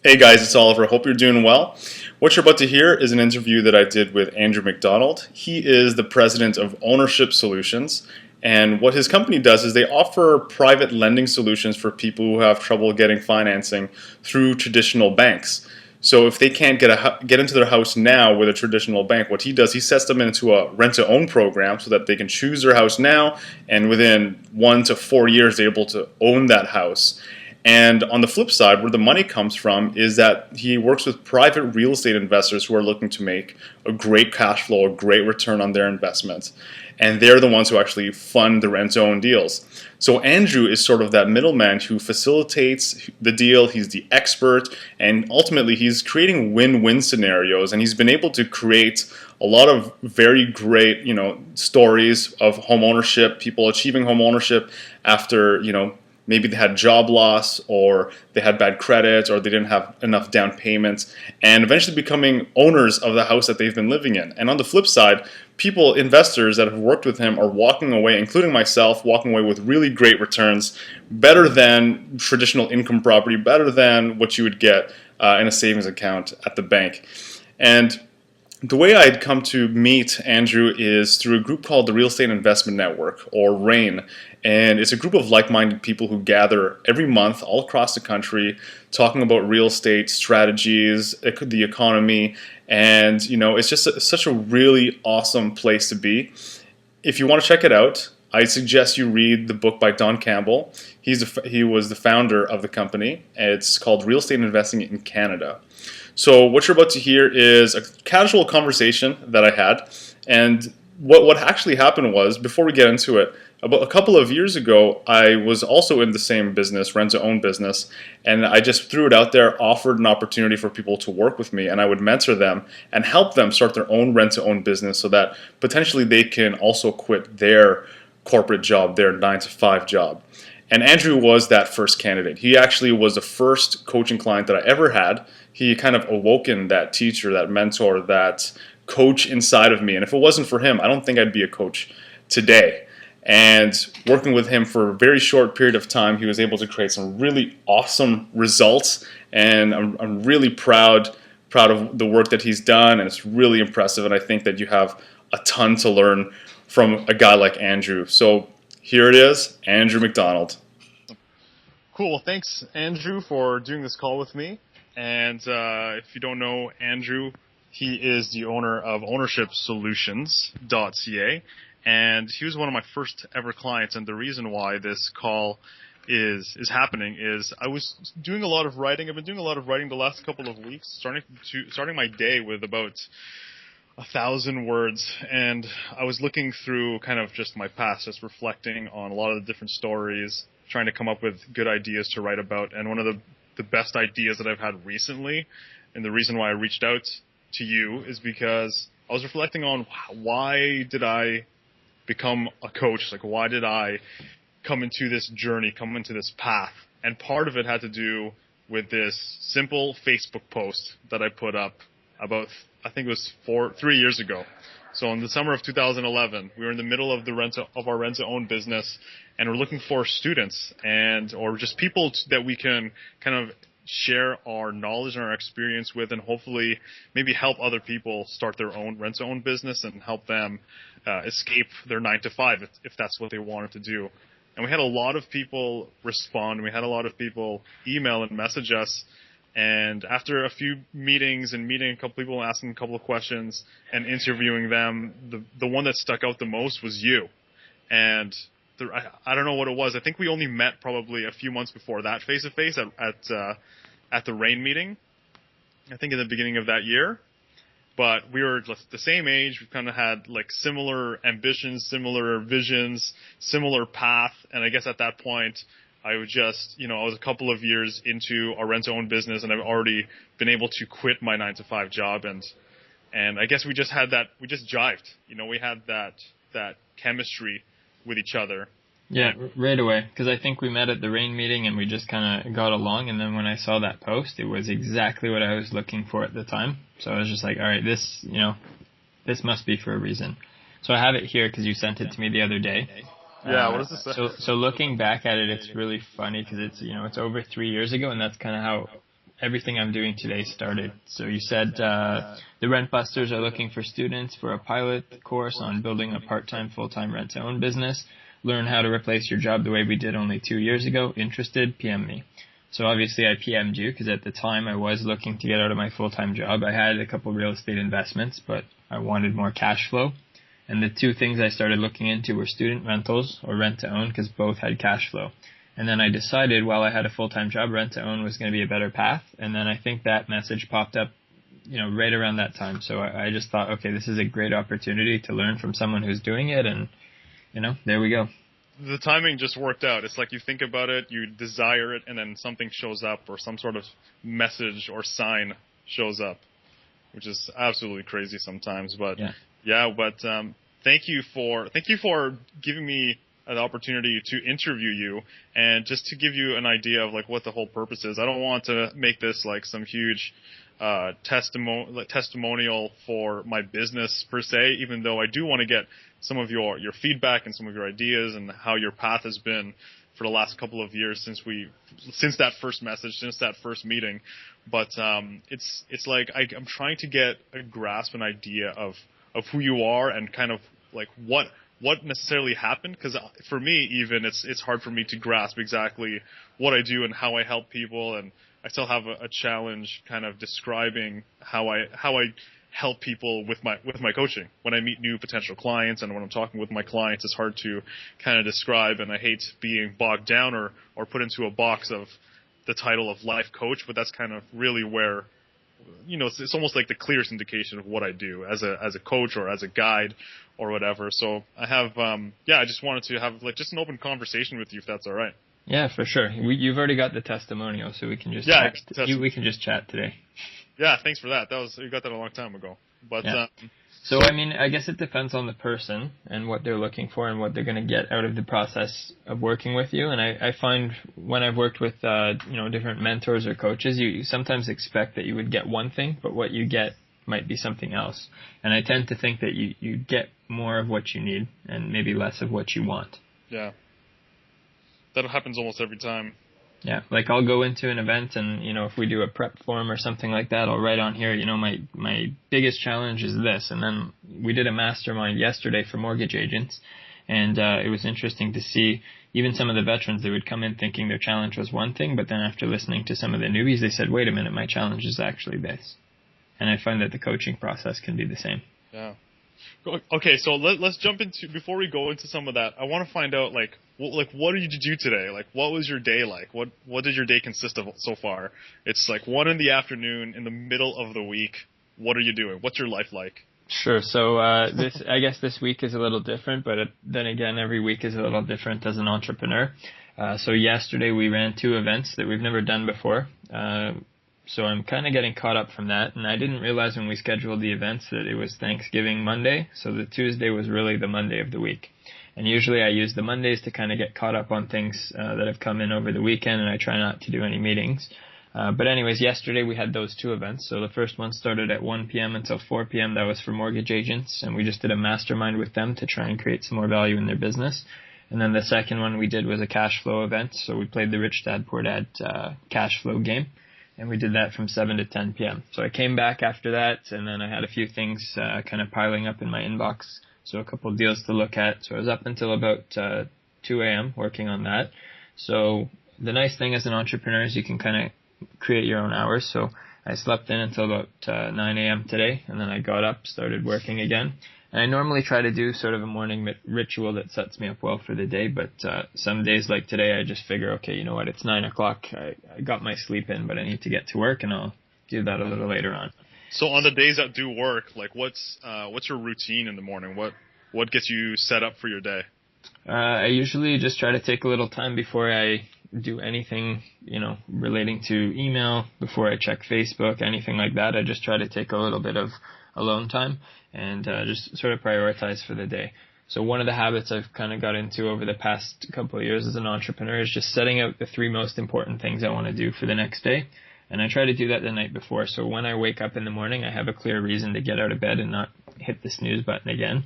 Hey guys, it's Oliver. Hope you're doing well. What you're about to hear is an interview that I did with Andrew MacDonald. He is the president of Ownership Solutions, and what his company does is they offer private lending solutions for people who have trouble getting financing through traditional banks. So if they can't get into their house now with a traditional bank, what he does, he sets them into a rent-to-own program so that they can choose their house now, and within 1 to 4 years they're able to own that house. And on the flip side, where the money comes from is that he works with private real estate investors who are looking to make a great cash flow, a great return on their investment. And they're the ones who actually fund the rent-to-own deals. So Andrew is sort of that middleman who facilitates the deal. He's the expert, and ultimately he's creating win-win scenarios. And he's been able to create a lot of very great, stories of home ownership, people achieving home ownership after, maybe they had job loss, or they had bad credit, or they didn't have enough down payments, and eventually becoming owners of the house that they've been living in. And on the flip side, investors that have worked with him are walking away, including myself, walking away with really great returns, better than traditional income property, better than what you would get in a savings account at the bank. And the way I had come to meet Andrew is through a group called the Real Estate Investment Network, or RAIN. And it's a group of like-minded people who gather every month all across the country talking about real estate strategies, the economy, and it's just such a really awesome place to be. If you want to check it out, I suggest you read the book by Don Campbell. He was the founder of the company. It's called Real Estate Investing in Canada. So what you're about to hear is a casual conversation that I had, and what actually happened was, before we get into it, about a couple of years ago, I was also in the same business, rent-to-own business, and I just threw it out there, offered an opportunity for people to work with me, and I would mentor them and help them start their own rent-to-own business so that potentially they can also quit their corporate job, their 9-to-5 job. And Andrew was that first candidate. He actually was the first coaching client that I ever had. He kind of awoken that teacher, that mentor, that coach inside of me. And if it wasn't for him, I don't think I'd be a coach today. And working with him for a very short period of time, he was able to create some really awesome results. And I'm really proud of the work that he's done, and it's really impressive. And I think that you have a ton to learn from a guy like Andrew. So here it is, Andrew MacDonald. Cool. Well, thanks, Andrew, for doing this call with me. And if you don't know Andrew, he is the owner of ownershipsolutions.ca. And he was one of my first ever clients. And the reason why this call is happening is I was doing a lot of writing. I've been doing a lot of writing the last couple of weeks, starting my day with about 1,000 words, and I was looking through kind of just my past, just reflecting on a lot of the different stories, trying to come up with good ideas to write about. And one of the best ideas that I've had recently, and the reason why I reached out to you, is because I was reflecting on why did I become a coach? Like, why did I come into this journey, come into this path? And part of it had to do with this simple Facebook post that I put up about, I think it was 3 years ago. So in the summer of 2011, we were in the middle of our rent-to-own business, and we're looking for students or just people that we can kind of share our knowledge and our experience with, and hopefully maybe help other people start their own rent-to-own business and help them escape their 9-to-5 if that's what they wanted to do. And we had a lot of people respond. We had a lot of people email and message us. And after a few meetings and meeting a couple people, asking a couple of questions and interviewing them, the one that stuck out the most was you. And I don't know what it was. I think we only met probably a few months before that face-to-face at the RAIN meeting, I think in the beginning of that year. But we were the same age. We kind of had like similar ambitions, similar visions, similar path. And I guess at that point, I was a couple of years into our rent-to-own business, and I've already been able to quit my 9-to-5 job, and I guess we just jived. We had that chemistry with each other. Yeah, right away, because I think we met at the RAIN meeting and we just kind of got along, and then when I saw that post, it was exactly what I was looking for at the time. So I was just like, all right, this must be for a reason. So I have it here because you sent it to me the other day. Yeah, what does this say? So looking back at it, it's really funny because it's over 3 years ago, and that's kind of how everything I'm doing today started. So you said the Rent Busters are looking for students for a pilot course on building a part-time, full-time rent-to-own business. Learn how to replace your job the way we did only 2 years ago. Interested? PM me. So obviously I PM'd you because at the time I was looking to get out of my full-time job. I had a couple real estate investments, but I wanted more cash flow. And the two things I started looking into were student rentals or rent-to-own because both had cash flow. And then I decided while I had a full-time job, rent-to-own was going to be a better path. And then I think that message popped up, right around that time. So I just thought, okay, this is a great opportunity to learn from someone who's doing it. And, there we go. The timing just worked out. It's like you think about it, you desire it, and then something shows up or some sort of message or sign shows up, which is absolutely crazy sometimes. But thank you for giving me an opportunity to interview you and just to give you an idea of like what the whole purpose is. I don't want to make this like some huge testimonial for my business per se, even though I do want to get some of your feedback and some of your ideas and how your path has been for the last couple of years since that first message, since that first meeting. But it's like I'm trying to get a grasp, an idea of who you are and kind of like what necessarily happened, because for me even it's hard for me to grasp exactly what I do and how I help people, and I still have a challenge kind of describing how I help people with my coaching. When I meet new potential clients and when I'm talking with my clients, it's hard to kind of describe, and I hate being bogged down or put into a box of the title of life coach, but that's kind of really where, it's almost like the clearest indication of what I do as a coach or as a guide or whatever. So I have, I just wanted to have like just an open conversation with you, if that's all right. Yeah, for sure. You've already got the testimonial, so we can just we can just chat today. Yeah, thanks for that. You got that a long time ago. But so I mean, I guess it depends on the person and what they're looking for and what they're going to get out of the process of working with you. And I find when I've worked with different mentors or coaches, you sometimes expect that you would get one thing, but what you get might be something else. And I tend to think that you get more of what you need and maybe less of what you want. Yeah. That happens almost every time. Yeah, like I'll go into an event and, if we do a prep form or something like that, I'll write on here, my biggest challenge is this. And then we did a mastermind yesterday for mortgage agents. And it was interesting to see even some of the veterans, they would come in thinking their challenge was one thing, but then after listening to some of the newbies, they said, wait a minute, my challenge is actually this. And I find that the coaching process can be the same. Yeah. Okay, so let's jump into, before we go into some of that, I want to find out, what did you do today? Like, what was your day like? What did your day consist of so far? It's like 1 PM in the middle of the week. What are you doing? What's your life like? Sure. So I guess this week is a little different, but then again, every week is a little different as an entrepreneur. So yesterday we ran 2 events that we've never done before. So I'm kind of getting caught up from that, and I didn't realize when we scheduled the events that it was Thanksgiving Monday, so the Tuesday was really the Monday of the week. And usually I use the Mondays to kind of get caught up on things that have come in over the weekend, and I try not to do any meetings. But anyways, yesterday we had those 2 events. So the first one started at 1 p.m. until 4 p.m. That was for mortgage agents, and we just did a mastermind with them to try and create some more value in their business. And then the second one we did was a cash flow event, so we played the Rich Dad Poor Dad cash flow game. And we did that from 7 to 10 p.m. So I came back after that, and then I had a few things kind of piling up in my inbox. So a couple of deals to look at. So I was up until about 2 a.m. working on that. So the nice thing as an entrepreneur is you can kind of create your own hours. So I slept in until about 9 a.m. today, and then I got up, started working again. And I normally try to do sort of a morning ritual that sets me up well for the day, but some days like today, I just figure, okay, you know what, it's 9 o'clock. I got my sleep in, but I need to get to work, and I'll do that a little later on. So on the days that do work, like what's your routine in the morning? What gets you set up for your day? I usually just try to take a little time before I do anything, relating to email, before I check Facebook, anything like that. I just try to take a little bit of alone time and just sort of prioritize for the day. So one of the habits I've kind of got into over the past couple of years as an entrepreneur is just setting out the 3 most important things I want to do for the next day. And I try to do that the night before. So when I wake up in the morning, I have a clear reason to get out of bed and not hit the snooze button again.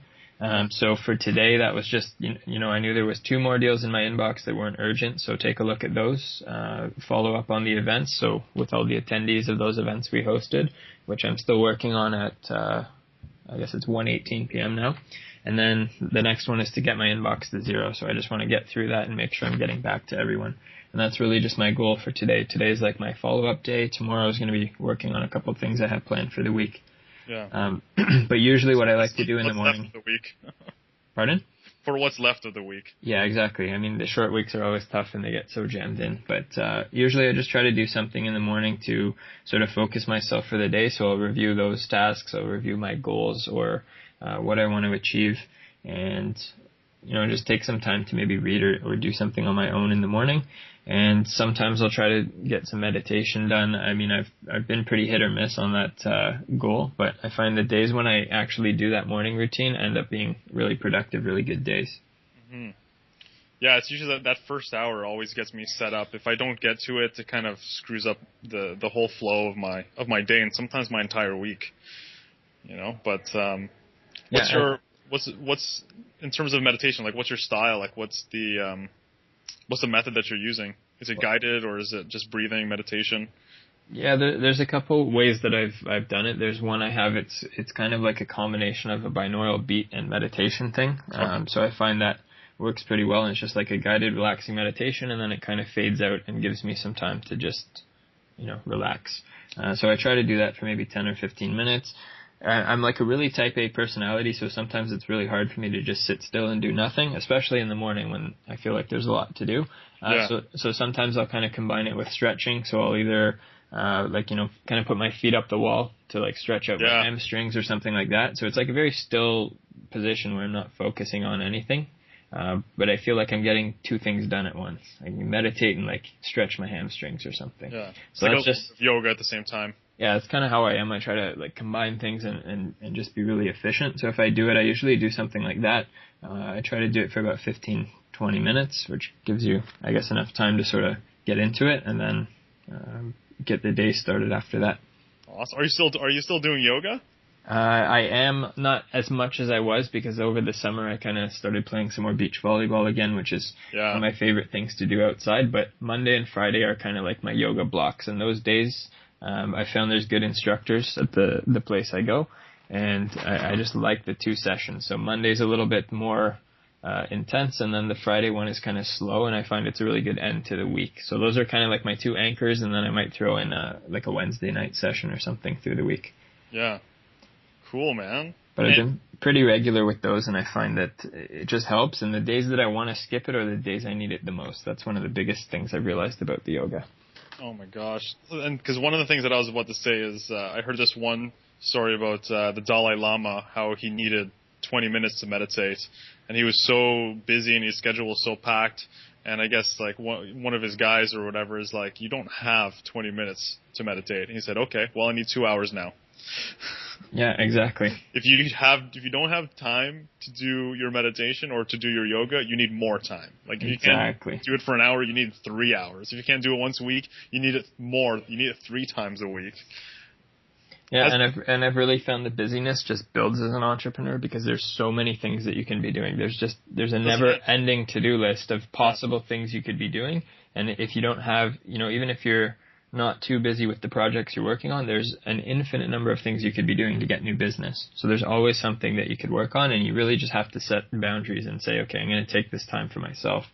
So for today, that was just, I knew there was 2 more deals in my inbox that weren't urgent. So take a look at those, follow up on the events. So with all the attendees of those events we hosted, which I'm still working on at, I guess it's 1:18 p.m. now. And then the next one is to get my inbox to 0. So I just want to get through that and make sure I'm getting back to everyone. And that's really just my goal for today. Today's like my follow-up day. Tomorrow is going to be working on a couple of things I have planned for the week. Yeah. But usually what I like to do in the morning. What's left of the week? Pardon? For what's left of the week. Yeah, exactly. I mean, the short weeks are always tough and they get so jammed in. But usually I just try to do something in the morning to sort of focus myself for the day. So I'll review those tasks. I'll review my goals or what I want to achieve. And, just take some time to maybe read or do something on my own in the morning. And sometimes I'll try to get some meditation done. I mean, I've been pretty hit or miss on that goal, but I find the days when I actually do that morning routine end up being really productive, really good days. Mm-hmm. Yeah, it's usually that first hour always gets me set up. If I don't get to it, it kind of screws up the whole flow of my day and sometimes my entire week. But what's in terms of meditation, like what's your style? Like what's the method that you're using? Is it guided or is it just breathing meditation? Yeah, there's a couple ways that I've done it. There's one I have. It's kind of like a combination of a binaural beat and meditation thing. So I find that works pretty well. And it's just like a guided, relaxing meditation, and then it kind of fades out and gives me some time to just, relax. So I try to do that for maybe 10 or 15 minutes. I'm like a really type A personality, so sometimes it's really hard for me to just sit still and do nothing, especially in the morning when I feel like there's a lot to do. So sometimes I'll kind of combine it with stretching. So I'll either kind of put my feet up the wall to like stretch out my hamstrings or something like that. So it's like a very still position where I'm not focusing on anything. But I feel like I'm getting 2 things done at once. I can meditate and like stretch my hamstrings or something. Yeah. So it's that's just yoga at the same time. Yeah, it's kind of how I am. I try to like combine things and just be really efficient. So if I do it, I usually do something like that. I try to do it for about 15, 20 minutes, which gives you, I guess, enough time to sort of get into it and then get the day started after that. Awesome. Are you still doing yoga? I am, not as much as I was, because over the summer I kind of started playing some more beach volleyball again, which is one of my favorite things to do outside. But Monday and Friday are kind of like my yoga blocks, and those days I found there's good instructors at the place I go, and I just like the 2 sessions. So Monday's a little bit more intense, and then the Friday one is kind of slow, and I find it's a really good end to the week. So those are kind of like my 2 anchors, and then I might throw in like a Wednesday night session or something through the week. Yeah. Cool, man. But I've been pretty regular with those, and I find that it just helps. And the days that I want to skip it are the days I need it the most. That's one of the biggest things I've realized about the yoga. Oh my gosh. And because one of the things that I was about to say is I heard this one story about the Dalai Lama, how he needed 20 minutes to meditate. And he was so busy and his schedule was so packed. And I guess like one of his guys or whatever is like, you don't have 20 minutes to meditate. And he said, okay, well, I need 2 hours now. Yeah, exactly. If you don't have time to do your meditation or to do your yoga, you need more time. Like if you can't do it for an hour, you need 3 hours. If you can't do it once a week, you need it more. You need it 3 times a week. Yeah, and I've really found the busyness just builds as an entrepreneur, because there's so many things that you can be doing. There's a never-ending to-do list of possible things you could be doing, and if you don't have, even if you're not too busy with the projects you're working on, there's an infinite number of things you could be doing to get new business. So there's always something that you could work on, and you really just have to set boundaries and say, okay, I'm going to take this time for myself.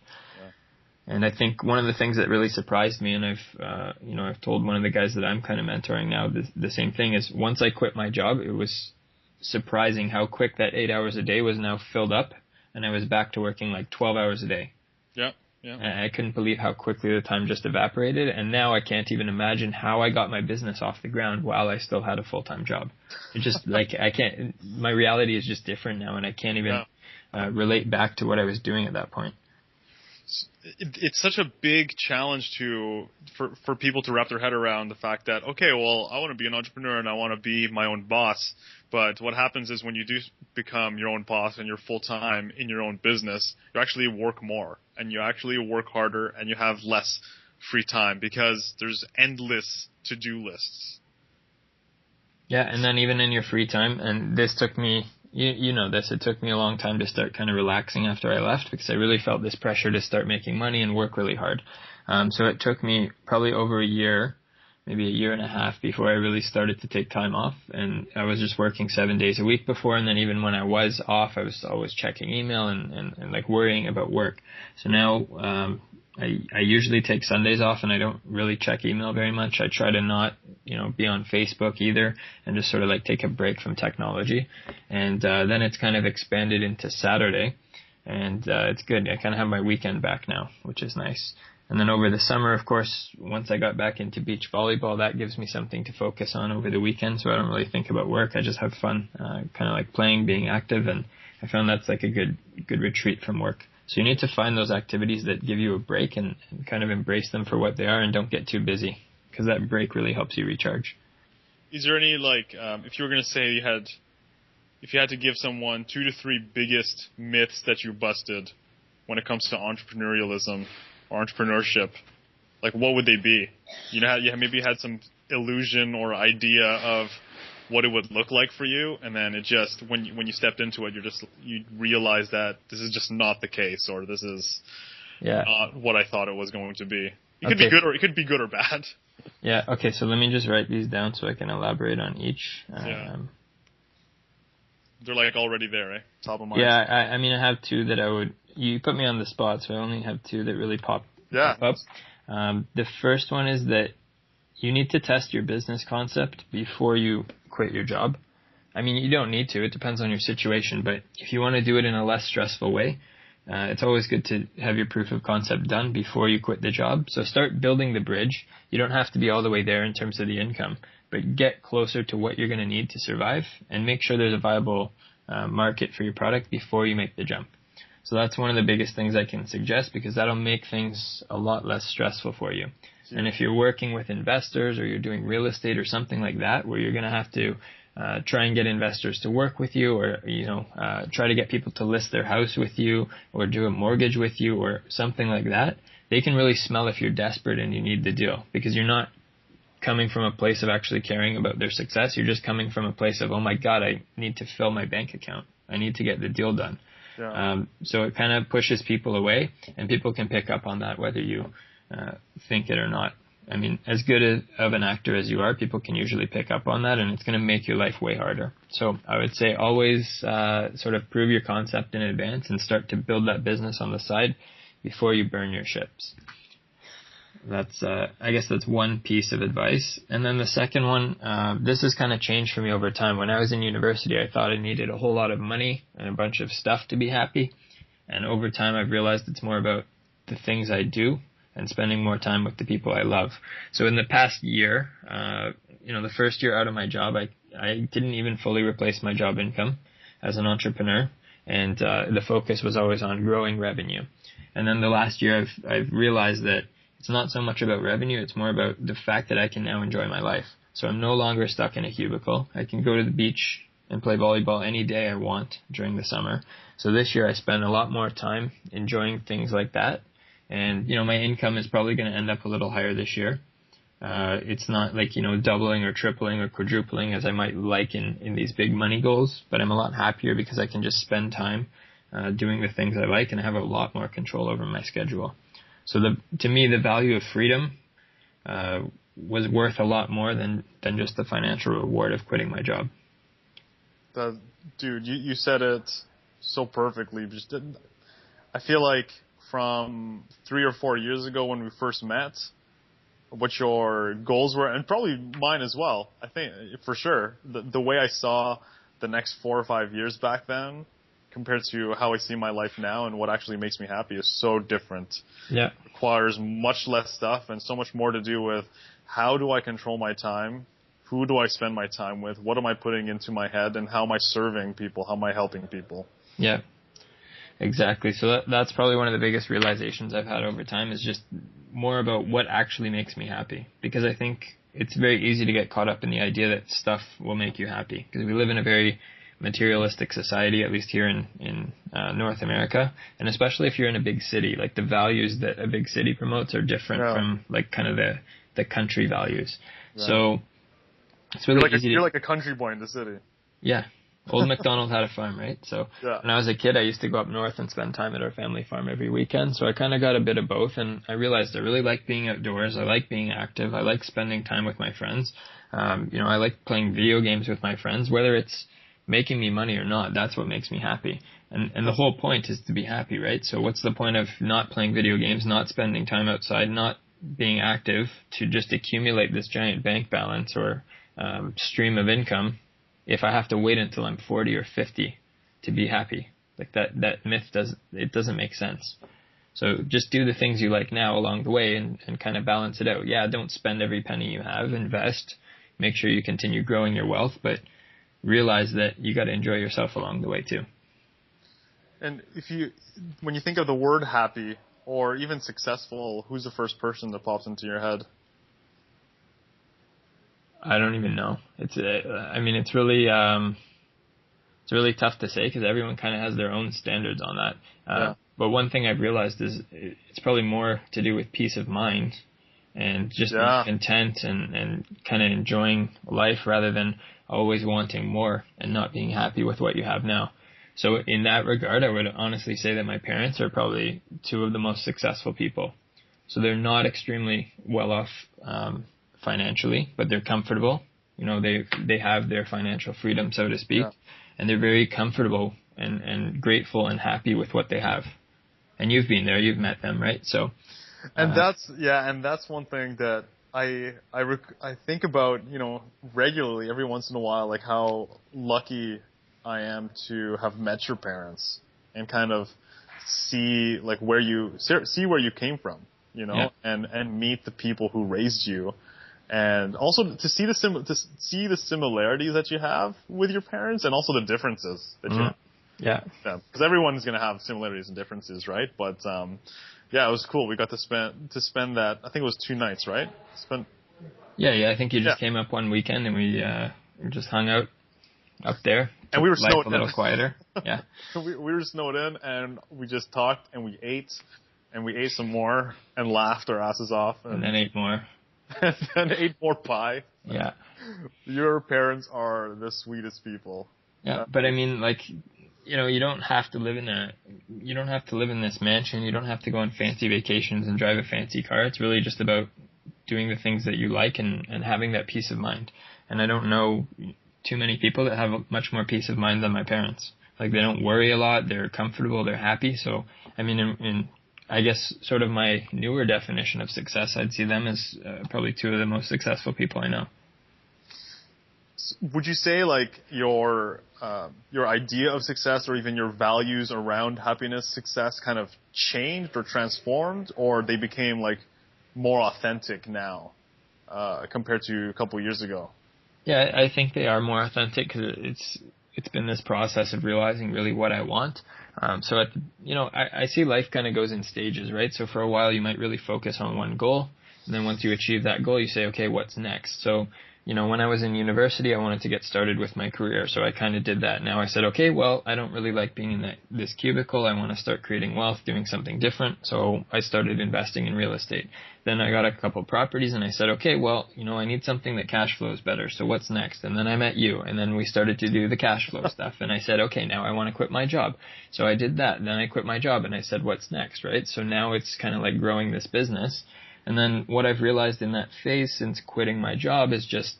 Yeah. And I think one of the things that really surprised me, and I've told one of the guys that I'm kind of mentoring now the same thing, is once I quit my job, it was surprising how quick that 8 hours a day was now filled up, and I was back to working like 12 hours a day. Yeah. Yeah. I couldn't believe how quickly the time just evaporated, and now I can't even imagine how I got my business off the ground while I still had a full-time job. It just my reality is just different now, and I can't even relate back to what I was doing at that point. It's such a big challenge for people to wrap their head around the fact that, okay, well, I want to be an entrepreneur and I want to be my own boss. But what happens is when you do become your own boss and you're full-time in your own business, you actually work more and you actually work harder and you have less free time because there's endless to-do lists. Yeah, and then even in your free time, and this took me, you know this, it took me a long time to start kind of relaxing after I left because I really felt this pressure to start making money and work really hard. So it took me probably over a year, maybe a year and a half before I really started to take time off. And I was just working 7 days a week before. And then even when I was off, I was always checking email and like worrying about work. So now, I usually take Sundays off and I don't really check email very much. I try to not, be on Facebook either and just sort of like take a break from technology. And then it's kind of expanded into Saturday and it's good. I kind of have my weekend back now, which is nice. And then over the summer, of course, once I got back into beach volleyball, that gives me something to focus on over the weekend. So I don't really think about work. I just have fun, kind of like playing, being active. And I found that's like a good retreat from work. So you need to find those activities that give you a break and kind of embrace them for what they are and don't get too busy because that break really helps you recharge. Is there any, if you were going to say if you had to give someone 2 to 3 biggest myths that you busted when it comes to entrepreneurialism or entrepreneurship, what would they be? You maybe had some illusion or idea of what it would look like for you, and then it just when you stepped into it, you realize that this is just not the case, or this is not what I thought it was going to be. It could be good, or it could be good or bad. Yeah. Okay. So let me just write these down so I can elaborate on each. They're already there, right? Top of mind. Yeah. I mean, I have 2 that I would. You put me on the spot, so I only have 2 that really pop up. The first one is that you need to test your business concept before you quit your job. I mean, you don't need to. It depends on your situation. But if you want to do it in a less stressful way, it's always good to have your proof of concept done before you quit the job. So start building the bridge. You don't have to be all the way there in terms of the income, but get closer to what you're going to need to survive and make sure there's a viable market for your product before you make the jump. So that's one of the biggest things I can suggest because that'll make things a lot less stressful for you. And if you're working with investors or you're doing real estate or something like that, where you're going to have to try and get investors to work with you or, try to get people to list their house with you or do a mortgage with you or something like that, they can really smell if you're desperate and you need the deal because you're not coming from a place of actually caring about their success. You're just coming from a place of, oh my God, I need to fill my bank account. I need to get the deal done. Yeah. So it kind of pushes people away and people can pick up on that whether you think it or not. I mean, as good of an actor as you are, people can usually pick up on that and it's going to make your life way harder. So I would say always sort of prove your concept in advance and start to build that business on the side before you burn your ships. That's, I guess that's one piece of advice. And then the second one, this has kind of changed for me over time. When I was in university, I thought I needed a whole lot of money and a bunch of stuff to be happy. And over time, I've realized it's more about the things I do and spending more time with the people I love. So in the past year, the first year out of my job, I didn't even fully replace my job income as an entrepreneur. And the focus was always on growing revenue. And then the last year, I've realized that it's not so much about revenue, it's more about the fact that I can now enjoy my life. So I'm no longer stuck in a cubicle. I can go to the beach and play volleyball any day I want during the summer. So this year I spend a lot more time enjoying things like that. And, my income is probably going to end up a little higher this year. It's not like, doubling or tripling or quadrupling as I might like in these big money goals, but I'm a lot happier because I can just spend time doing the things I like and have a lot more control over my schedule. So to me, the value of freedom was worth a lot more than just the financial reward of quitting my job. Dude, you said it so perfectly. I feel like from 3 or 4 years ago when we first met, what your goals were, and probably mine as well, I think, for sure, the way I saw the next 4 or 5 years back then compared to how I see my life now and what actually makes me happy is so different. Yeah. It requires much less stuff and so much more to do with how do I control my time, who do I spend my time with, what am I putting into my head, and how am I serving people, how am I helping people. Yeah. Exactly. So that's probably one of the biggest realizations I've had over time is just more about what actually makes me happy. Because I think it's very easy to get caught up in the idea that stuff will make you happy. Because we live in a very materialistic society, at least here in North America. And especially if you're in a big city, like the values that a big city promotes are different from like kind of the country values. Right. So it's really easy you're like a country boy in the city. Yeah. Old MacDonald had a farm, right? So Yeah. when I was a kid, I used to go up north and spend time at our family farm every weekend. So I kind of got a bit of both, and I realized I really like being outdoors. I like being active. I like spending time with my friends. I like playing video games with my friends, whether it's making me money or not. That's what makes me happy. And the whole point is to be happy, right? So what's the point of not playing video games, not spending time outside, not being active to just accumulate this giant bank balance or stream of income if I have to wait until I'm 40 or 50 to be happy? Like that myth doesn't make sense. So just do the things you like now along the way and kind of balance it out. Yeah, don't spend every penny you have. Invest. Make sure you continue growing your wealth, but realize that you got to enjoy yourself along the way too. And when you think of the word happy or even successful, who's the first person that pops into your head? I don't even know. It's really tough to say because everyone kind of has their own standards on that. But one thing I've realized is it's probably more to do with peace of mind and just being content and kind of enjoying life rather than always wanting more and not being happy with what you have now. So in that regard, I would honestly say that my parents are probably two of the most successful people. So they're not extremely well off financially, but they're comfortable. They have their financial freedom, so to speak, and they're very comfortable and grateful and happy with what they have. And you've been there, you've met them, right? So, and that's one thing that I think about, regularly every once in a while, like how lucky I am to have met your parents and kind of see like where you came from, and meet the people who raised you. And also to see the similarities that you have with your parents and also the differences that you have. Yeah. Because everyone's going to have similarities and differences, right? But, it was cool. We got to spend that, I think it was 2 nights, right? Yeah. I think you just came up one weekend and we just hung out up there. And we were snowed in. A little quieter. Yeah. we were snowed in and we just talked and we ate some more and laughed our asses off. And then ate more. And then ate more pie. Yeah. Your parents are the sweetest people. Yeah. But I mean, like, you don't have to live in this mansion. You don't have to go on fancy vacations and drive a fancy car. It's really just about doing the things that you like and having that peace of mind. And I don't know too many people that have much more peace of mind than my parents. Like, they don't worry a lot. They're comfortable. They're happy. So, I mean, in I guess sort of my newer definition of success, I'd see them as probably two of the most successful people I know. Would you say like your idea of success or even your values around happiness, success kind of changed or transformed, or they became like more authentic now compared to a couple of years ago? Yeah, I think they are more authentic because it's been this process of realizing really what I want. So I see life kind of goes in stages, right? So for a while you might really focus on one goal, and then once you achieve that goal, you say, okay, what's next? So, when I was in university, I wanted to get started with my career, so I kind of did that. Now I said, okay, well, I don't really like being in this cubicle. I want to start creating wealth, doing something different. So I started investing in real estate. Then I got a couple properties, and I said, okay, well, I need something that cash flows better. So what's next? And then I met you, and then we started to do the cash flow stuff. And I said, okay, now I want to quit my job. So I did that. Then I quit my job, and I said, what's next, right? So now it's kind of like growing this business. And then what I've realized in that phase since quitting my job is just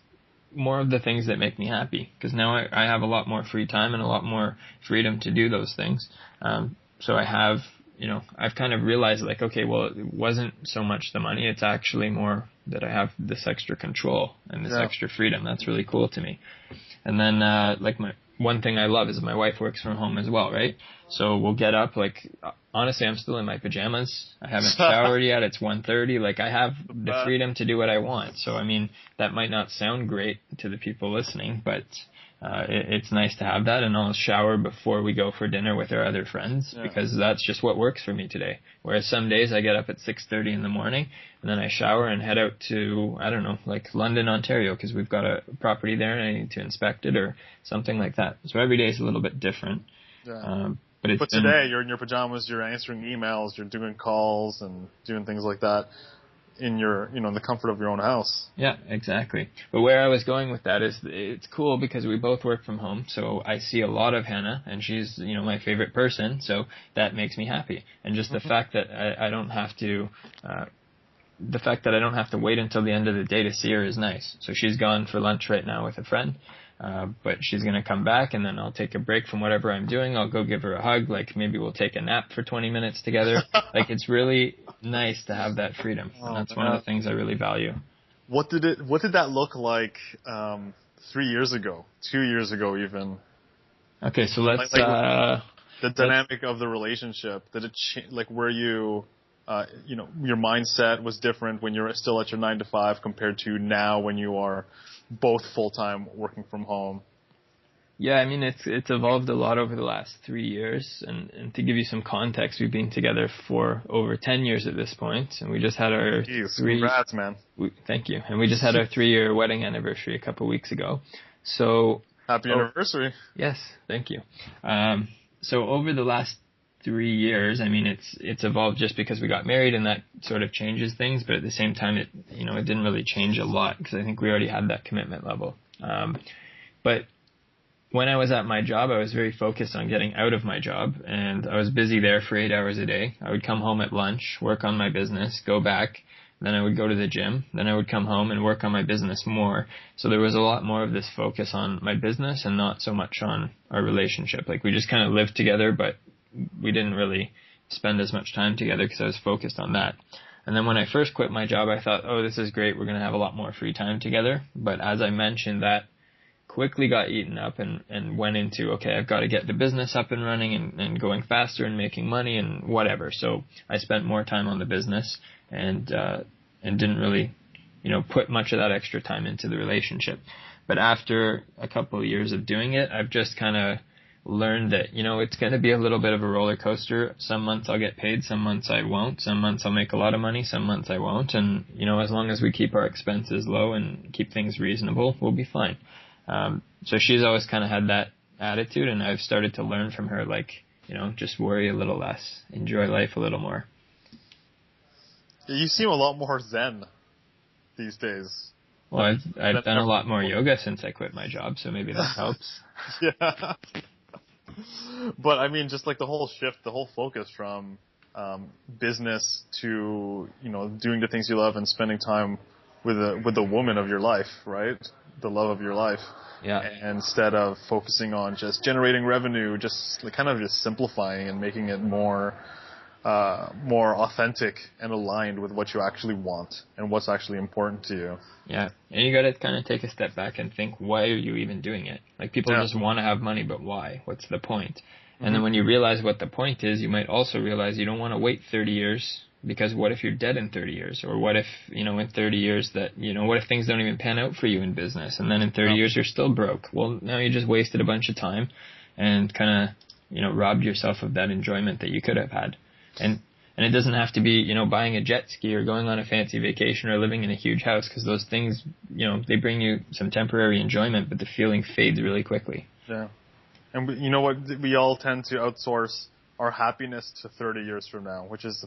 more of the things that make me happy, because now I have a lot more free time and a lot more freedom to do those things. So I have, I've kind of realized like, okay, well, it wasn't so much the money. It's actually more that I have this extra control and this extra freedom. That's really cool to me. And then, one thing I love is my wife works from home as well, right? So we'll get up, like, honestly, I'm still in my pajamas. I haven't showered yet. It's 1:30. Like, I have the freedom to do what I want. So, I mean, that might not sound great to the people listening, but it's nice to have that. And I'll shower before we go for dinner with our other friends because that's just what works for me today. Whereas some days I get up at 6:30 in the morning and then I shower and head out to, I don't know, like London, Ontario, because we've got a property there and I need to inspect it or something like that. So every day is a little bit different. Yeah. But today you're in your pajamas, you're answering emails, you're doing calls and doing things like that. in your, in the comfort of your own house. Yeah, exactly. But where I was going with that is it's cool because we both work from home, so I see a lot of Hannah, and she's, my favorite person, so that makes me happy. And just the fact that I don't have to, wait until the end of the day to see her is nice. So she's gone for lunch right now with a friend. But she's going to come back, and then I'll take a break from whatever I'm doing. I'll go give her a hug. Like, maybe we'll take a nap for 20 minutes together. Like, it's really nice to have that freedom. And that's one of the things I really value. What did that look like 3 years ago, 2 years ago even? Okay, so let's... the dynamic of the relationship, did it like, were you... your mindset was different when you're still at your 9 to 5 compared to now when you are both full-time working from home. Yeah, I mean, it's evolved a lot over the last 3 years. And to give you some context, we've been together for over 10 years at this point. And we just had our... Jeez, congrats, man. Thank you. And we just had our 3-year wedding anniversary a couple of weeks ago. So... Happy anniversary. Yes, thank you. So over the last 3 years, I mean, it's evolved just because we got married, and that sort of changes things. But at the same time, it didn't really change a lot because I think we already had that commitment level. But when I was at my job, I was very focused on getting out of my job, and I was busy there for 8 hours a day. I would come home at lunch, work on my business, go back. Then I would go to the gym. Then I would come home and work on my business more. So there was a lot more of this focus on my business and not so much on our relationship. Like, we just kind of lived together, but we didn't really spend as much time together because I was focused on that. And then when I first quit my job, I thought, oh, this is great. We're going to have a lot more free time together. But as I mentioned, that quickly got eaten up and went into, okay, I've got to get the business up and running and going faster and making money and whatever. So I spent more time on the business and didn't really, put much of that extra time into the relationship. But after a couple of years of doing it, I've just kind of learned that, it's going to be a little bit of a roller coaster. Some months I'll get paid, some months I won't. Some months I'll make a lot of money, some months I won't. And, as long as we keep our expenses low and keep things reasonable, we'll be fine. So she's always kind of had that attitude, and I've started to learn from her, like, just worry a little less, enjoy life a little more. You seem a lot more zen these days. Well, I've done a lot more yoga since I quit my job, so maybe that helps. Yeah. But I mean, just like the whole shift, the whole focus from business to, doing the things you love and spending time with the woman of your life, right? The love of your life. Yeah. And instead of focusing on just generating revenue, just kind of just simplifying and making it more authentic and aligned with what you actually want and what's actually important to you. Yeah. And you got to kind of take a step back and think, why are you even doing it? Like, people just want to have money, but why? What's the point? And then when you realize what the point is, you might also realize you don't want to wait 30 years, because what if you're dead in 30 years? Or what if, in 30 years that, what if things don't even pan out for you in business? And then in 30 years, you're still broke. Well, now you just wasted a bunch of time and kind of, robbed yourself of that enjoyment that you could have had. And it doesn't have to be, buying a jet ski or going on a fancy vacation or living in a huge house, because those things, they bring you some temporary enjoyment, but the feeling fades really quickly. Yeah. And you know what? We all tend to outsource our happiness to 30 years from now, which is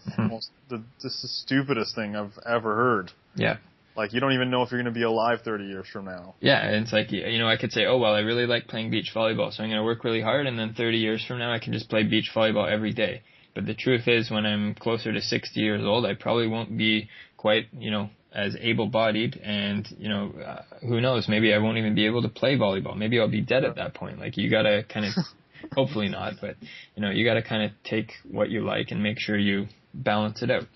the stupidest thing I've ever heard. Yeah. Like, you don't even know if you're going to be alive 30 years from now. Yeah, and it's like, I could say, oh, well, I really like playing beach volleyball, so I'm going to work really hard, and then 30 years from now I can just play beach volleyball every day. But the truth is, when I'm closer to 60 years old, I probably won't be quite, as able-bodied, and, who knows, maybe I won't even be able to play volleyball. Maybe I'll be dead at that point. Like, you gotta kind of, hopefully not, but, you gotta kind of take what you like and make sure you balance it out.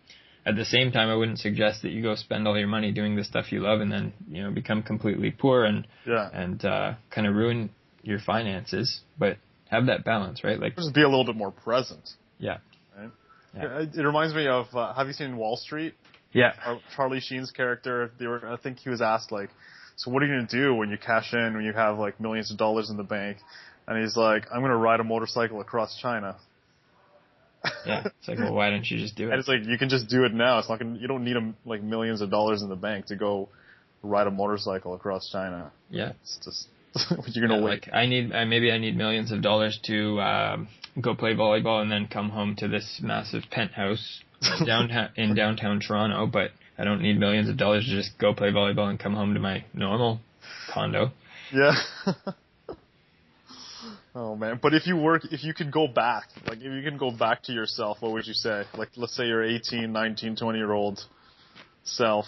At the same time, I wouldn't suggest that you go spend all your money doing the stuff you love and then, become completely poor and kind of ruin your finances, but have that balance, right? Like, just be a little bit more present. Yeah. Right? Yeah. It reminds me of, have you seen Wall Street? Yeah. Charlie Sheen's character, I think he was asked, like, so what are you going to do when you cash in, when you have, like, millions of dollars in the bank? And he's like, I'm going to ride a motorcycle across China. Yeah. It's like, well, why don't you just do it? And it's like, you can just do it now. It's not you don't need, like, millions of dollars in the bank to go ride a motorcycle across China. Yeah. It's just, you're going to wait. Like, maybe I need millions of dollars to go play volleyball and then come home to this massive penthouse in downtown Toronto, but I don't need millions of dollars to just go play volleyball and come home to my normal condo. Yeah. Oh man, but if you could go back, like if you can go back to yourself, what would you say? Like, let's say you're 18, 19, 20-year-old self.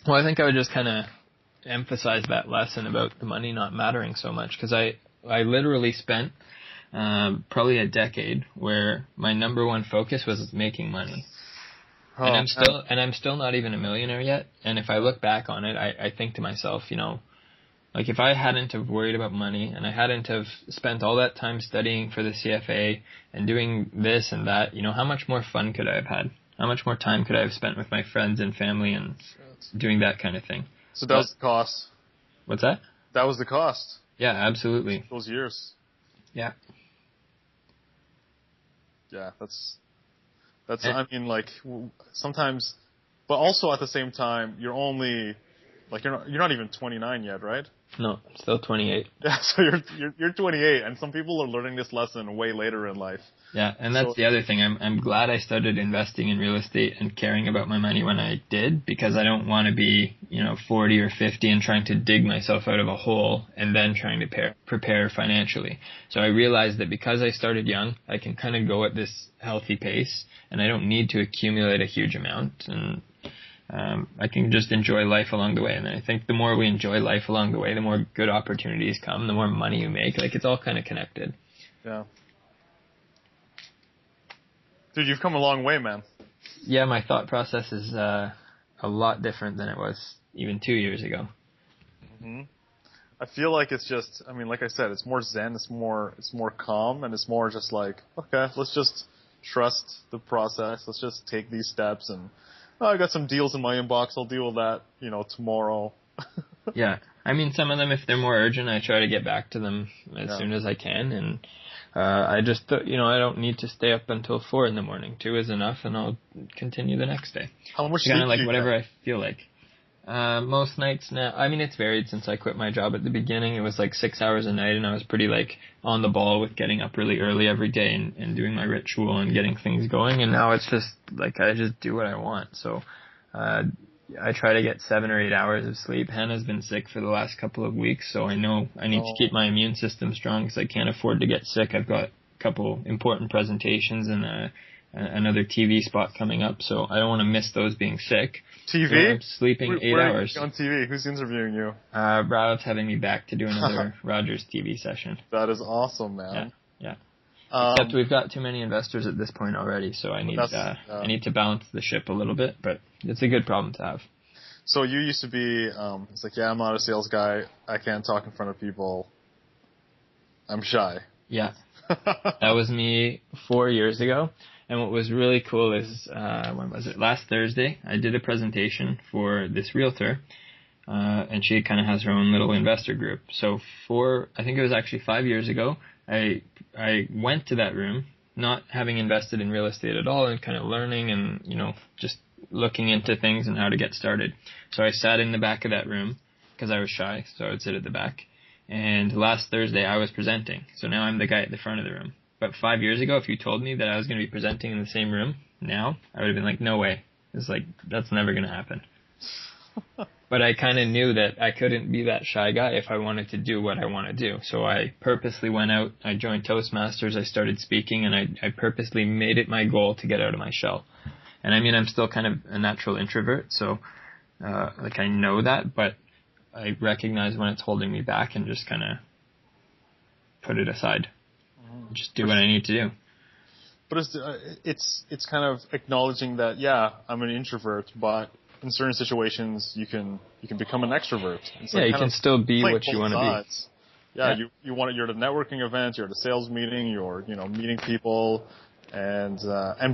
Well, I think I would just kind of emphasize that lesson about the money not mattering so much, because I literally spent probably a decade where my number one focus was making money. Oh, and I'm still not even a millionaire yet. And if I look back on it, I think to myself, you know, like if I hadn't have worried about money and I hadn't have spent all that time studying for the CFA and doing this and that, you know, how much more fun could I have had? How much more time could I have spent with my friends and family and doing that kind of thing? So that was the cost. What's that? That was the cost. Yeah, absolutely. Those years. Yeah. Yeah, that's. I mean, like sometimes, but also at the same time, you're only, like you're not even 29 yet, right? No, still 28. Yeah, so you're 28, and some people are learning this lesson way later in life. Yeah, and that's the other thing. I'm glad I started investing in real estate and caring about my money when I did, because I don't want to be, you know, 40 or 50 and trying to dig myself out of a hole and then trying to prepare financially. So I realized that because I started young, I can kind of go at this healthy pace, and I don't need to accumulate a huge amount, and I can just enjoy life along the way. And I think the more we enjoy life along the way, the more good opportunities come, the more money you make. Like, it's all kind of connected. Yeah. Dude, you've come a long way, man. Yeah, my thought process is a lot different than it was even 2 years ago. Mm-hmm. I feel like it's just, I mean, like I said, it's more zen, it's more calm, and it's more just like, okay, let's just trust the process. Let's just take these steps, and I got some deals in my inbox. I'll deal with that, you know, tomorrow. Yeah. I mean, some of them, if they're more urgent, I try to get back to them as soon as I can. And I just, you know, I don't need to stay up until 4 in the morning. 2 is enough, and I'll continue the next day. How much kind sleep of like do you whatever get? I feel like. Most nights now, I mean, it's varied since I quit my job at the beginning. It was like 6 hours a night, and I was pretty like on the ball with getting up really early every day and doing my ritual and getting things going. And now it's just like I just do what I want. So I try to get 7 or 8 hours of sleep. Hannah's been sick for the last couple of weeks, so I know I need to keep my immune system strong because I can't afford to get sick. I've got a couple important presentations and another TV spot coming up, so I don't want to miss those being sick. TV? So I'm sleeping 8 hours. On TV? Who's interviewing you? Brad's having me back to do another Rogers TV session. That is awesome, man. Yeah. Except we've got too many investors at this point already, so I need to balance the ship a little bit, but it's a good problem to have. So you used to be, it's like, yeah, I'm not a sales guy. I can't talk in front of people. I'm shy. Yeah. That was me 4 years ago. And what was really cool is, when was it? Last Thursday, I did a presentation for this realtor, and she kind of has her own little investor group. So I think it was actually 5 years ago, I went to that room, not having invested in real estate at all, and kind of learning and, you know, just looking into things and how to get started. So I sat in the back of that room because I was shy, so I would sit at the back. And last Thursday, I was presenting. So now I'm the guy at the front of the room. But 5 years ago, if you told me that I was going to be presenting in the same room now, I would have been like, no way. It's like, that's never going to happen. But I kind of knew that I couldn't be that shy guy if I wanted to do what I want to do. So I purposely went out, I joined Toastmasters, I started speaking, and I purposely made it my goal to get out of my shell. And I mean, I'm still kind of a natural introvert, so I know that, but I recognize when it's holding me back and just kind of put it aside. Just do what I need to do. But it's kind of acknowledging that, yeah, I'm an introvert, but in certain situations you can become an extrovert. It's you can still be what you want to be. Yeah, you're at a networking event, you're at a sales meeting, you're meeting people, and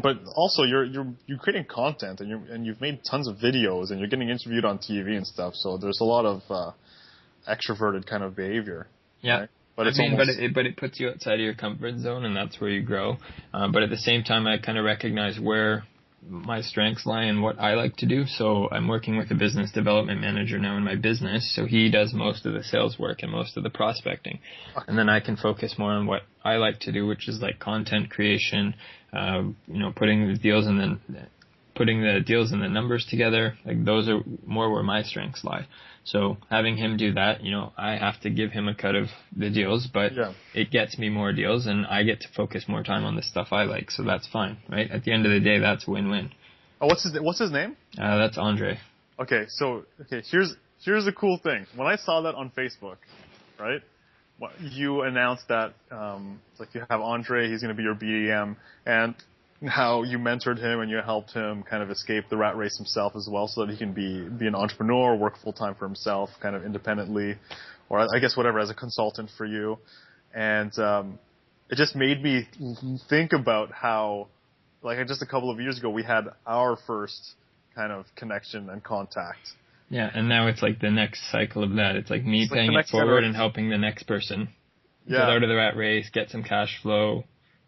but also you're creating content and you've made tons of videos and you're getting interviewed on TV and stuff. So there's a lot of extroverted kind of behavior. Yeah. Right? But it puts you outside of your comfort zone, and that's where you grow. But at the same time, I kind of recognize where my strengths lie and what I like to do. So I'm working with a business development manager now in my business. So he does most of the sales work and most of the prospecting. And then I can focus more on what I like to do, which is like content creation, putting the deals and then putting the deals and the numbers together, like those are more where my strengths lie. So having him do that, I have to give him a cut of the deals, but it gets me more deals and I get to focus more time on the stuff I like. So that's fine, right? At the end of the day, that's win-win. Oh, what's his name? That's Andre. Okay, here's the cool thing. When I saw that on Facebook, right? You announced that you have Andre, he's going to be your BDM, and how you mentored him and you helped him kind of escape the rat race himself as well, so that he can be an entrepreneur, work full time for himself, kind of independently, or I guess whatever, as a consultant for you. And it just made me think about how, just a couple of years ago, we had our first kind of connection and contact. Yeah, and now it's like the next cycle of that. It's like me paying it forward and helping the next person get out of the rat race, get some cash flow,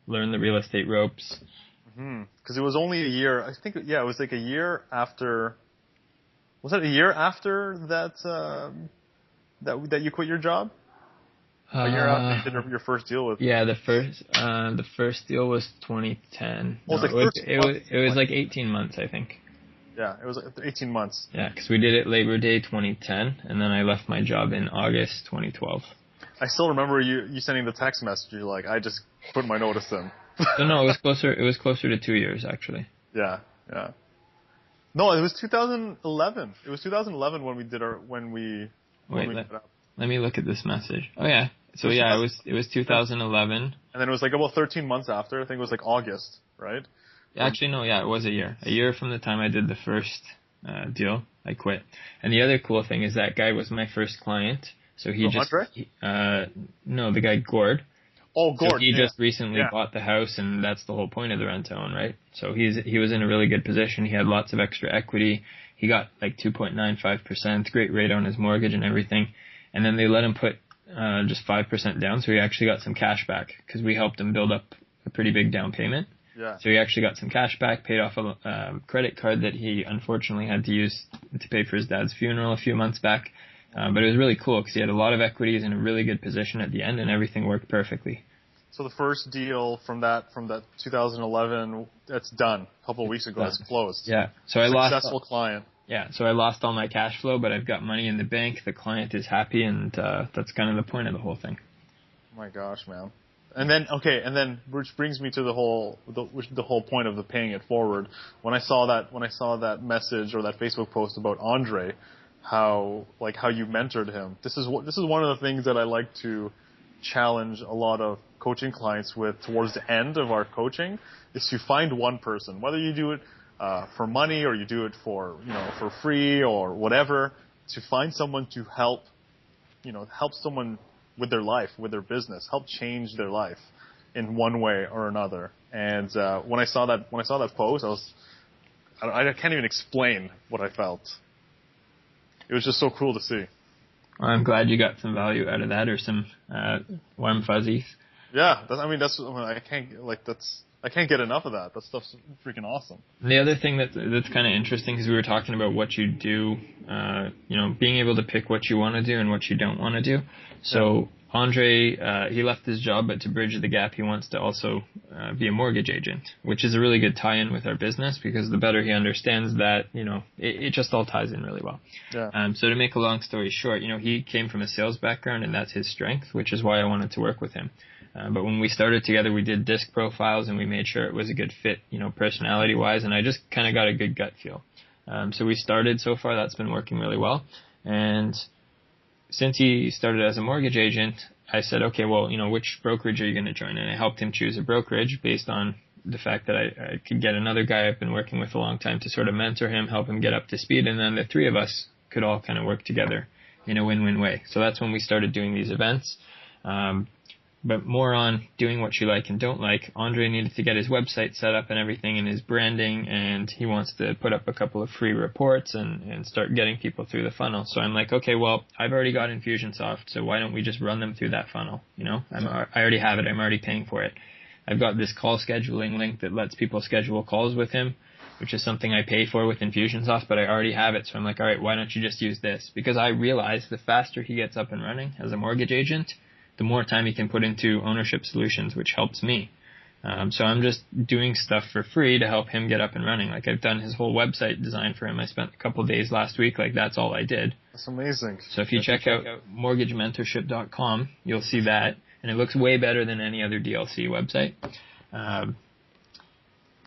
learn the real estate ropes. Because it was only a year. I think, it was like a year after. Was that a year after that that you quit your job? A year after you did your first deal with. Yeah, the first deal was 2010. It was like 18 months, I think. Yeah, it was 18 months. Yeah, because we did it Labor Day 2010, and then I left my job in August 2012. I still remember you sending the text message. You're like, I just put my notice in. No, it was closer. It was closer to 2 years actually. Yeah. No, it was 2011. It was 2011 when we did let me look at this message. Oh yeah. So yeah, it was 2011. And then it was like about 13 months after. I think it was like August, right? Actually, no. Yeah, it was a year. A year from the time I did the first deal, I quit. And the other cool thing is that guy was my first client. So he no, the guy Gord. Oh, Gord. So he just recently bought the house, and that's the whole point of the rent to own, right? So he was in a really good position. He had lots of extra equity. He got like 2.95%, great rate on his mortgage and everything. And then they let him put just 5% down, so he actually got some cash back because we helped him build up a pretty big down payment. Yeah. So he actually got some cash back, paid off a credit card that he unfortunately had to use to pay for his dad's funeral a few months back. But it was really cool because he had a lot of equities in a really good position at the end, and everything worked perfectly. So the first deal from that 2011, that's done. A couple of weeks ago, that's closed. Yeah. So Successful client. Yeah. So I lost all my cash flow, but I've got money in the bank. The client is happy, and that's kind of the point of the whole thing. Oh my gosh, man. And then which brings me to the whole point of the paying it forward. When I saw that message or that Facebook post about Andre, how you mentored him. This is one of the things that I like to challenge a lot of coaching clients with towards the end of our coaching, is to find one person, whether you do it for money or you do it for free or whatever, to find someone to help someone with their life, with their business, help change their life in one way or another. And when I saw that post, I can't even explain what I felt. It was just so cool to see. Well, I'm glad you got some value out of that, or some warm fuzzies. Yeah, I can't get enough of that. That stuff's freaking awesome. And the other thing that's kind of interesting, because we were talking about what you do, being able to pick what you want to do and what you don't want to do. So Andre, he left his job, but to bridge the gap, he wants to also be a mortgage agent, which is a really good tie-in with our business, because the better he understands that, it just all ties in really well. Yeah. So to make a long story short, he came from a sales background, and that's his strength, which is why I wanted to work with him. But when we started together, we did disc profiles, and we made sure it was a good fit, personality-wise, and I just kind of got a good gut feel. So we started, so far that's been working really well. And since he started as a mortgage agent, I said, okay, well, which brokerage are you going to join? And I helped him choose a brokerage based on the fact that I could get another guy I've been working with a long time to sort of mentor him, help him get up to speed, and then the three of us could all kind of work together in a win-win way. So that's when we started doing these events. But more on doing what you like and don't like. Andre needed to get his website set up and everything, and his branding, and he wants to put up a couple of free reports and start getting people through the funnel. So I'm like, okay, well, I've already got Infusionsoft, so why don't we just run them through that funnel? I already have it. I'm already paying for it. I've got this call scheduling link that lets people schedule calls with him, which is something I pay for with Infusionsoft, but I already have it. So I'm like, all right, why don't you just use this? Because I realize the faster he gets up and running as a mortgage agent, the more time he can put into ownership solutions, which helps me. So I'm just doing stuff for free to help him get up and running. Like I've done his whole website design for him. I spent a couple of days last week. Like that's all I did. That's amazing. So if you check out mortgagementorship.com, you'll see that. And it looks way better than any other DLC website.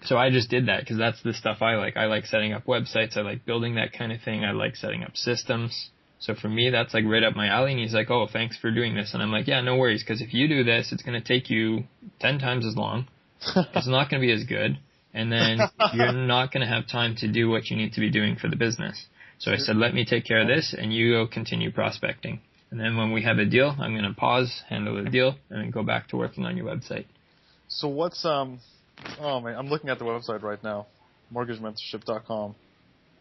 So I just did that because that's the stuff I like. I like setting up websites. I like building that kind of thing. I like setting up systems. So for me, that's like right up my alley. And he's like, oh, thanks for doing this. And I'm like, yeah, no worries. Because if you do this, it's going to take you 10 times as long. It's not going to be as good. And then you're not going to have time to do what you need to be doing for the business. So I said, let me take care of this and you go continue prospecting. And then when we have a deal, I'm going to pause, handle the deal, and then go back to working on your website. So what's, oh man, I'm looking at the website right now, mortgagementorship.com.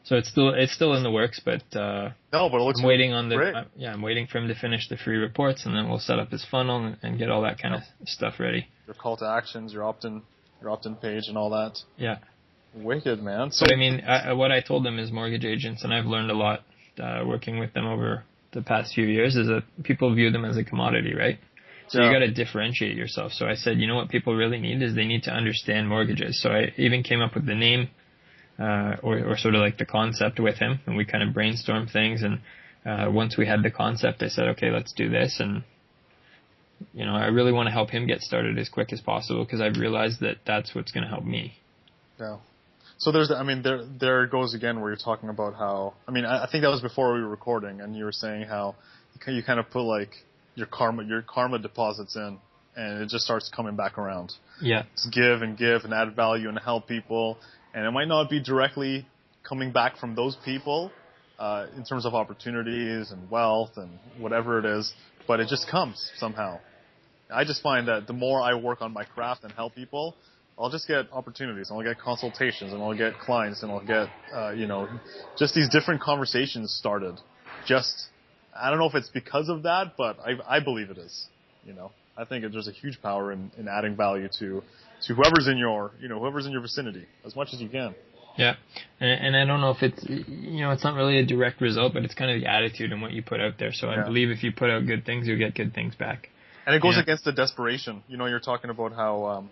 So it's still in the works, but no, but it looks I'm waiting on great. I'm waiting for him to finish the free reports, and then we'll set up his funnel and get all that kind of stuff ready. Your call to actions, your opt-in page, and all that. Yeah. Wicked, man. So but I mean, what I told them is mortgage agents, and I've learned a lot working with them over the past few years, is that people view them as a commodity, right? So you got to differentiate yourself. So I said, you know what people really need is they need to understand mortgages. So I even came up with the name. Or sort of like the concept with him, and we kind of brainstormed things, and once we had the concept, I said, okay, let's do this, and you know, I really want to help him get started as quick as possible because I've realized that that's what's going to help me. Yeah. So there it goes again where you're talking about how, I think that was before we were recording, and you were saying how you kind of put like your karma deposits in, and it just starts coming back around. Yeah. Just give and add value and help people. And it might not be directly coming back from those people in terms of opportunities and wealth and whatever it is, but it just comes somehow. I just find that the more I work on my craft and help people, I'll just get opportunities, and I'll get consultations, and I'll get clients, and I'll get, just these different conversations started. I don't know if it's because of that, but I believe it is. I think there's a huge power in adding value to whoever's in your vicinity as much as you can. Yeah. And I don't know if it's, it's not really a direct result, but it's kind of the attitude and what you put out there. So I believe if you put out good things, you'll get good things back. And it goes against the desperation. You're talking about how,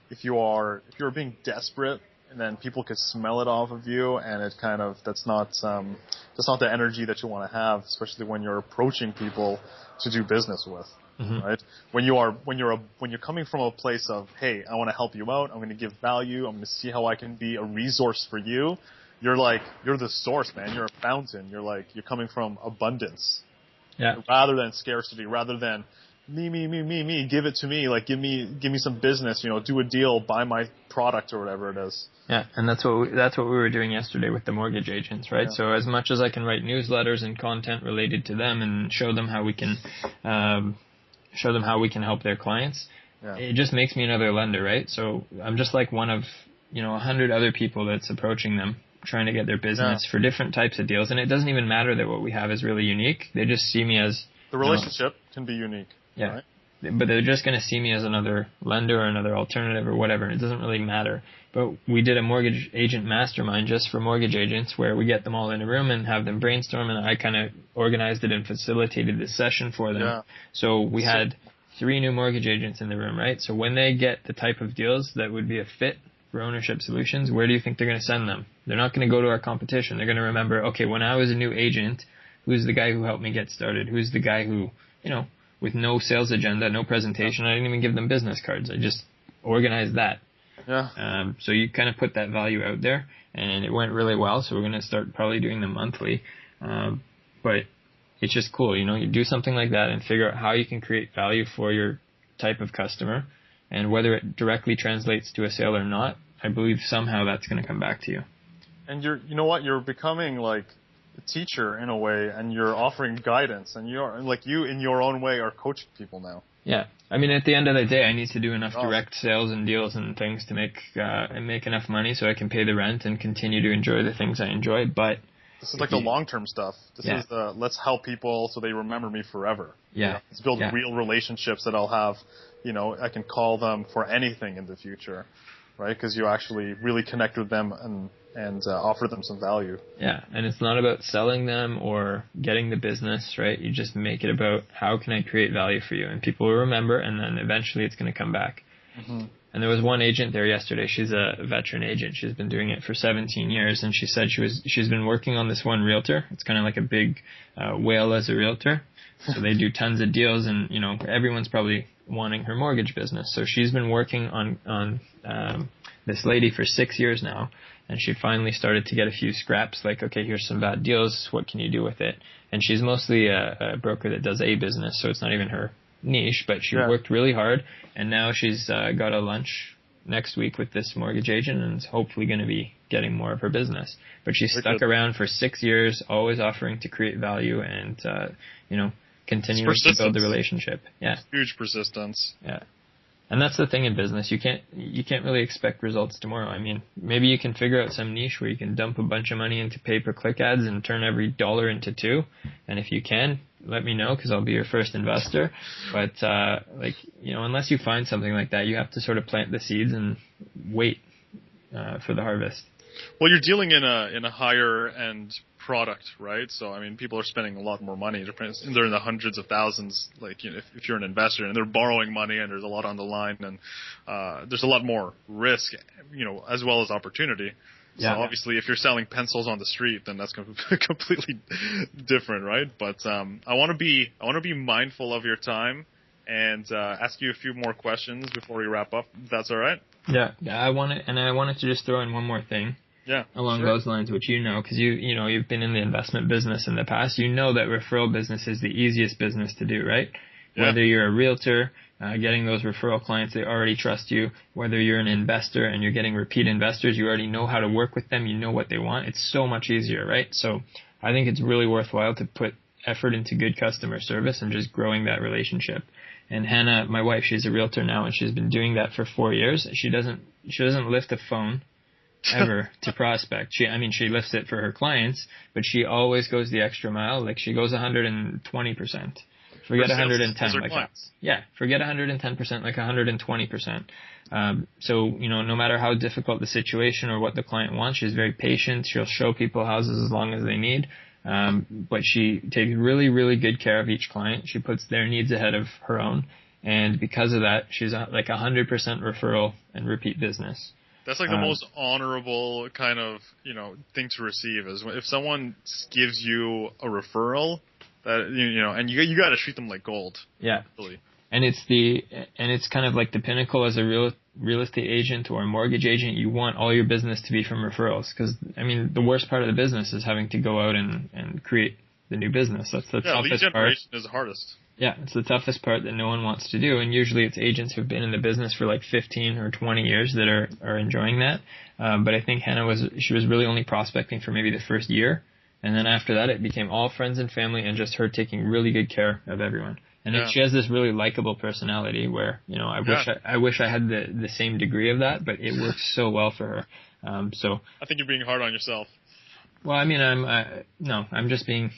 if you're being desperate, and then people could smell it off of you, and it kind of, that's not the energy that you want to have, especially when you're approaching people to do business with. Mm-hmm. Right? When you're coming from a place of, hey, I want to help you out, I'm going to give value, I'm going to see how I can be a resource for you. You're the source, man. You're a fountain. You're coming from abundance. Yeah. Rather than scarcity, rather than me, give it to me, like give me some business, do a deal, buy my product or whatever it is. Yeah, and that's what we were doing yesterday with the mortgage agents, right? Yeah. So as much as I can write newsletters and content related to them and show them how we can help their clients, it just makes me another lender, right? So I'm just like one of 100 other people that's approaching them, trying to get their business for different types of deals, and it doesn't even matter that what we have is really unique. They just see me as the relationship can be unique. Yeah. Right? But they're just going to see me as another lender or another alternative or whatever, and it doesn't really matter. But we did a mortgage agent mastermind just for mortgage agents where we get them all in a room and have them brainstorm, and I kind of organized it and facilitated this session for them. Yeah. So we had 3 new mortgage agents in the room, right? So when they get the type of deals that would be a fit for Ownership Solutions, where do you think they're going to send them? They're not going to go to our competition. They're going to remember, okay, when I was a new agent, who's the guy who helped me get started? Who's the guy who, with no sales agenda, no presentation, I didn't even give them business cards. I just organized that. Yeah. So you kind of put that value out there, and it went really well. So we're going to start probably doing them monthly. But it's just cool, you do something like that and figure out how you can create value for your type of customer, and whether it directly translates to a sale or not, I believe somehow that's going to come back to you. And you're becoming like a teacher in a way, and you're offering guidance, and you in your own way are coaching people now. Yeah. I mean, at the end of the day, I need to do enough direct sales and deals and things to make enough money so I can pay the rent and continue to enjoy the things I enjoy. But this is like the long-term stuff. This is the let's help people so they remember me forever. Yeah. Let's build real relationships that I'll have. I can call them for anything in the future, right? Because you actually really connect with them and offer them some value. Yeah, and it's not about selling them or getting the business, right? You just make it about how can I create value for you, and people will remember, and then eventually it's going to come back. Mm-hmm. And there was one agent there yesterday. She's a veteran agent. She's been doing it for 17 years. And she said she's been working on this one realtor. It's kind of like a big whale as a realtor. So they do tons of deals, and, you know, everyone's probably wanting her mortgage business. So she's been working on this lady for 6 years now. And she finally started to get a few scraps, like, okay, here's some bad deals. What can you do with it? And she's mostly a broker that does a business, so it's not even her niche, but she worked really hard, and now she's got a lunch next week with this mortgage agent and is hopefully going to be getting more of her business. But she stuck around for 6 years, always offering to create value and, you know, continuing to build the relationship. Yeah. Huge persistence. Yeah. And that's the thing in business. You can't really expect results tomorrow. I mean, maybe you can figure out some niche where you can dump a bunch of money into pay-per-click ads and turn every dollar into two. And if you can, let me know, because I'll be your first investor. But, like, you know, unless you find something like that, you have to sort of plant the seeds and wait for the harvest. Well, you're dealing in a higher end product, right? So, I mean, people are spending a lot more money. They're in the hundreds of thousands, like, you know, if you're an investor, and they're borrowing money, and there's a lot on the line, and there's a lot more risk, you know, as well as opportunity. So obviously, if you're selling pencils on the street, then that's completely different, right? But I want to be mindful of your time and ask you a few more questions before we wrap up. If that's all right? Yeah. I wanted to just throw in one more thing. Yeah, along those lines, which you know, because you've been in the investment business in the past. You know that referral business is the easiest business to do, right? Yeah. Whether you're a realtor, getting those referral clients, they already trust you. Whether you're an investor and you're getting repeat investors, you already know how to work with them. You know what they want. It's so much easier, right? So I think it's really worthwhile to put effort into good customer service and just growing that relationship. And Hannah, my wife, she's a realtor now, and she's been doing that for 4 years. She doesn't lift a phone ever to prospect. She lifts it for her clients, but she always goes the extra mile. Like, she goes 120%. Forget 110, like, forget 110%, like 120%. So, you know, no matter how difficult the situation or what the client wants, she's very patient. She'll show people houses as long as they need. But she takes really, really good care of each client. She puts their needs ahead of her own. And because of that, she's like 100% referral and repeat business. That's like the most honorable kind of, you know, thing to receive is if someone gives you a referral, that, you know, and you got to treat them like gold. Yeah. Really. And it's kind of like the pinnacle as a real estate agent or a mortgage agent. You want all your business to be from referrals, because, I mean, the worst part of the business is having to go out and create the new business. That's the toughest part. Lead generation is the hardest. Yeah, it's the toughest part that no one wants to do, and usually it's agents who've been in the business for like 15 or 20 years that are enjoying that. But I think Hannah was really only prospecting for maybe the first year, and then after that it became all friends and family and just her taking really good care of everyone. And she has this really likable personality where, you know, I wish I had the same degree of that, but it works so well for her. So I think you're being hard on yourself. Well, I mean, I'm just being,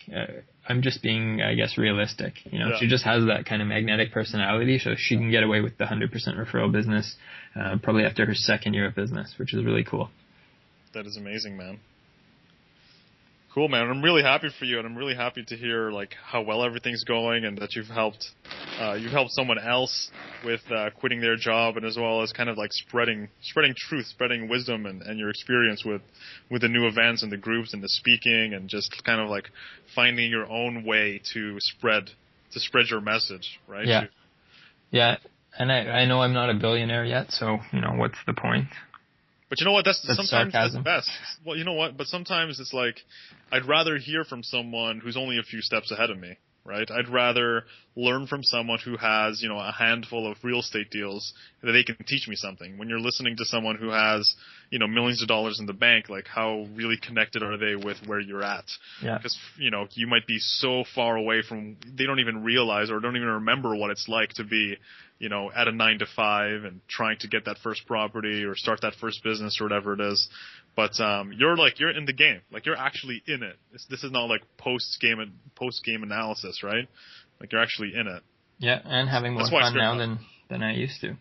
I guess, realistic. You know, she just has that kind of magnetic personality, so she can get away with the 100% referral business, probably after her second year of business, which is really cool. That is amazing, man. Cool, man. I'm really happy for you, and I'm really happy to hear like how well everything's going, and that you've helped someone else with quitting their job, and as well as kind of like spreading truth, spreading wisdom, and your experience with the new events and the groups and the speaking, and just kind of like finding your own way to spread your message, right? Yeah. And I know I'm not a billionaire yet, so, you know, what's the point? But you know what? That's sometimes sarcasm. That's the best. Well, you know what? But sometimes it's like I'd rather hear from someone who's only a few steps ahead of me, right? I'd rather learn from someone who has, you know, a handful of real estate deals that they can teach me something. When you're listening to someone who has, you know, millions of dollars in the bank, like how really connected are they with where you're at? Yeah. Because, you know, you might be so far away from, they don't even realize or don't even remember what it's like to be, you know, at a 9 to 5 and trying to get that first property or start that first business or whatever it is. But you're in the game. Like, you're actually in it. This is not like post game analysis, right? Like, you're actually in it. Yeah, and having more fun now than I used to.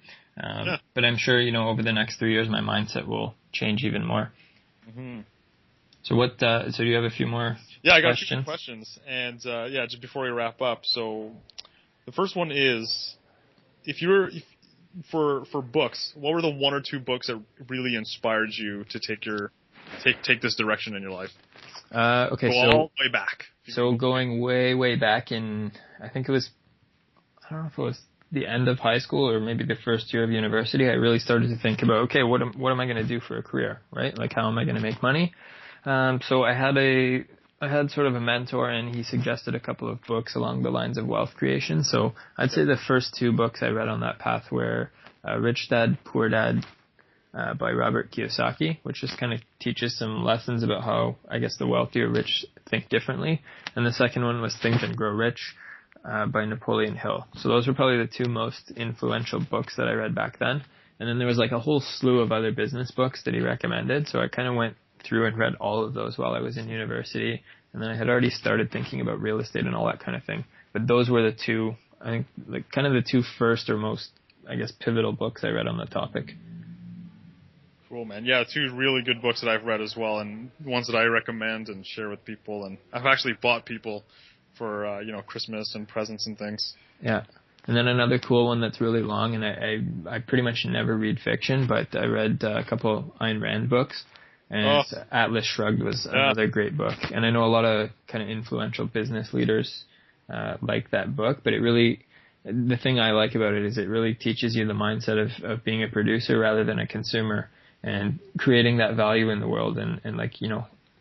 But I'm sure, you know, over the next 3 years, my mindset will change even more. Mm-hmm. So so do you have a few more questions? Yeah, I got a few questions. And, just before we wrap up. So the first one is, if for books, what were the one or two books that really inspired you to take this direction in your life? Okay, Go all the way back. So going way back in, I think it was, I don't know if it was the end of high school or maybe the first year of university, I really started to think about, okay, what am I going to do for a career, right? Like, how am I going to make money? So I had sort of a mentor, and he suggested a couple of books along the lines of wealth creation. So I'd say the first two books I read on that path were Rich Dad, Poor Dad by Robert Kiyosaki, which just kind of teaches some lessons about how, I guess, the wealthy or rich think differently. And the second one was Think and Grow Rich by Napoleon Hill. So those were probably the two most influential books that I read back then. And then there was like a whole slew of other business books that he recommended. So I kind of went through and read all of those while I was in university. And then I had already started thinking about real estate and all that kind of thing. But those were the two, I think, like kind of the two first or most, I guess, pivotal books I read on the topic. Cool, man. Yeah, two really good books that I've read as well, and ones that I recommend and share with people. And I've actually bought people for Christmas and presents and things. Yeah. And then another cool one that's really long, and I pretty much never read fiction, but I read a couple Ayn Rand books, and Atlas Shrugged was another great book. And I know a lot of kind of influential business leaders like that book, but the thing I like about it is it really teaches you the mindset of being a producer rather than a consumer, and creating that value in the world, and like,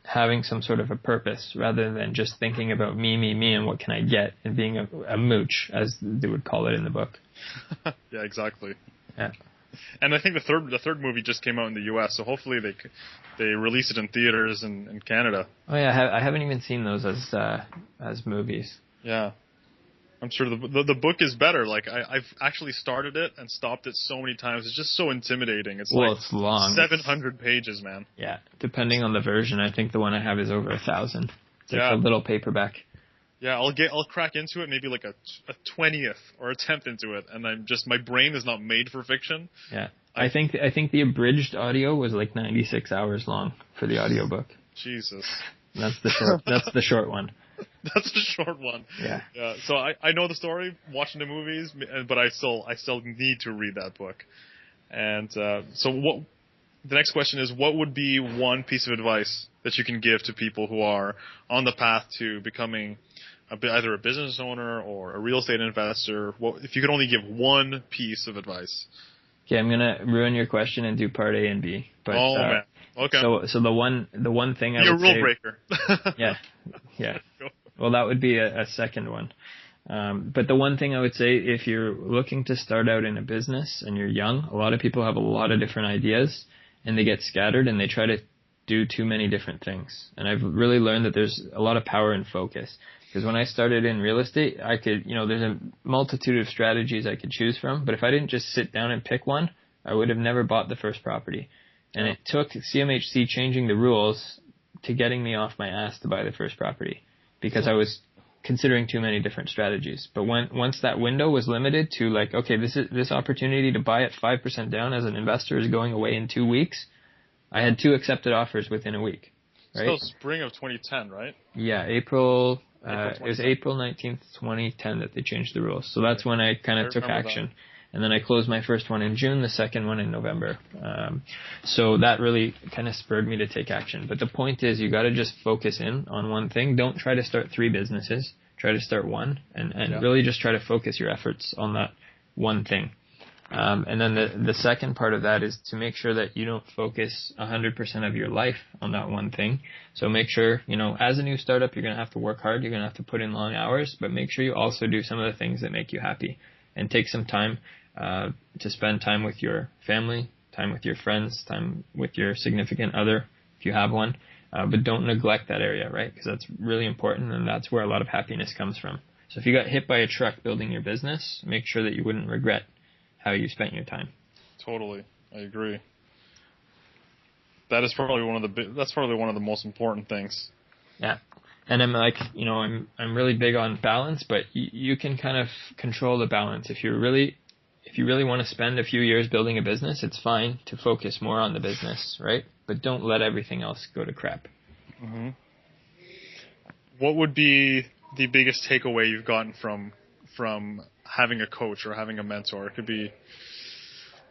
having some sort of a purpose rather than just thinking about me and what can I get, and being a mooch, as they would call it in the book. Yeah, exactly. Yeah. And I think the third movie just came out in the U.S., so hopefully they release it in theaters in Canada. Oh yeah, I haven't even seen those as movies. Yeah. I'm sure the book is better. Like, I've actually started it and stopped it so many times. It's just so intimidating. It's it's long. 700 pages, man. Yeah, depending on the version. I think the one I have is over 1,000. It's like a little paperback. Yeah, I'll crack into it maybe like a 20th or a 10th into it, and my brain is not made for fiction. Yeah, I think the abridged audio was like 96 hours long for the audiobook. Jesus. That's the short one. That's a short one. Yeah. Yeah. So I know the story, watching the movies, but I still need to read that book. And so what? The next question is, what would be one piece of advice that you can give to people who are on the path to becoming either a business owner or a real estate investor? If you could only give one piece of advice? Okay, I'm gonna ruin your question and do part A and B. But, man. Okay. So the one thing I would say. You're a rule breaker. Yeah. Well, that would be a second one. But the one thing I would say, if you're looking to start out in a business and you're young, a lot of people have a lot of different ideas, and they get scattered and they try to do too many different things. And I've really learned that there's a lot of power in focus. Because when I started in real estate, I could, there's a multitude of strategies I could choose from. But if I didn't just sit down and pick one, I would have never bought the first property. And it took CMHC changing the rules to getting me off my ass to buy the first property, because I was considering too many different strategies. But once that window was limited to like, okay, this opportunity to buy at 5% down as an investor is going away in 2 weeks, I had 2 accepted offers within a week. Right? Still spring of 2010, right? Yeah, April it was April 19th, 2010 that they changed the rules. So that's when I kind of took action. And then I closed my first one in June, the second one in November. So that really kind of spurred me to take action. But the point is, you got to just focus in on one thing. Don't try to start 3 businesses. Try to start one, and really just try to focus your efforts on that one thing. And then the second part of that is to make sure that you don't focus 100% of your life on that one thing. So make sure, as a new startup, you're going to have to work hard. You're going to have to put in long hours, but make sure you also do some of the things that make you happy. And take some time to spend time with your family, time with your friends, time with your significant other, if you have one. But don't neglect that area, right? Because that's really important, and that's where a lot of happiness comes from. So if you got hit by a truck building your business, make sure that you wouldn't regret how you spent your time. Totally, I agree. That is probably one of the most important things. Yeah. And I'm like, I'm really big on balance, but you can kind of control the balance. If you really want to spend a few years building a business, it's fine to focus more on the business, right? But don't let everything else go to crap. Mm-hmm. What would be the biggest takeaway you've gotten from having a coach or having a mentor? It could be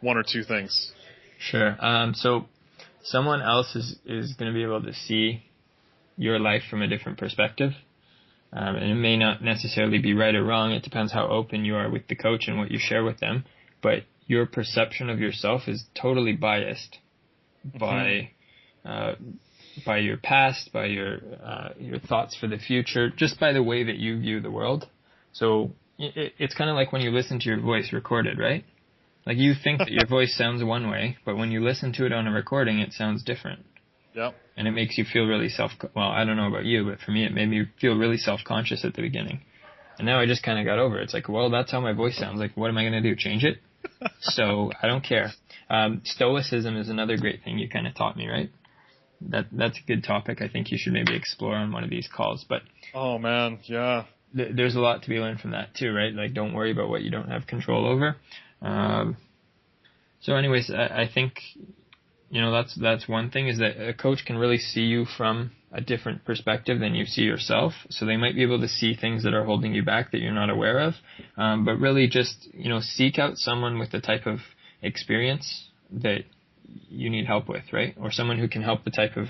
one or two things? Sure. So someone else is going to be able to see your life from a different perspective. And it may not necessarily be right or wrong. It depends how open you are with the coach and what you share with them. But your perception of yourself is totally biased by your past, by your thoughts for the future, just by the way that you view the world. So it's kind of like when you listen to your voice recorded, right? Like you think that your voice sounds one way, but when you listen to it on a recording, it sounds different. Yep. And it makes you feel really well, I don't know about you, but for me, it made me feel really self-conscious at the beginning. And now I just kind of got over it. It's like, well, that's how my voice sounds. Like, what am I going to do? Change it? So I don't care. Stoicism is another great thing you kind of taught me, right? That's a good topic. I think you should maybe explore on one of these calls. But oh man, yeah. There's a lot to be learned from that too, right? Like, don't worry about what you don't have control over. So anyways, I think, that's one thing, is that a coach can really see you from a different perspective than you see yourself. So they might be able to see things that are holding you back that you're not aware of. But really just, seek out someone with the type of experience that you need help with, right? Or someone who can help the type of,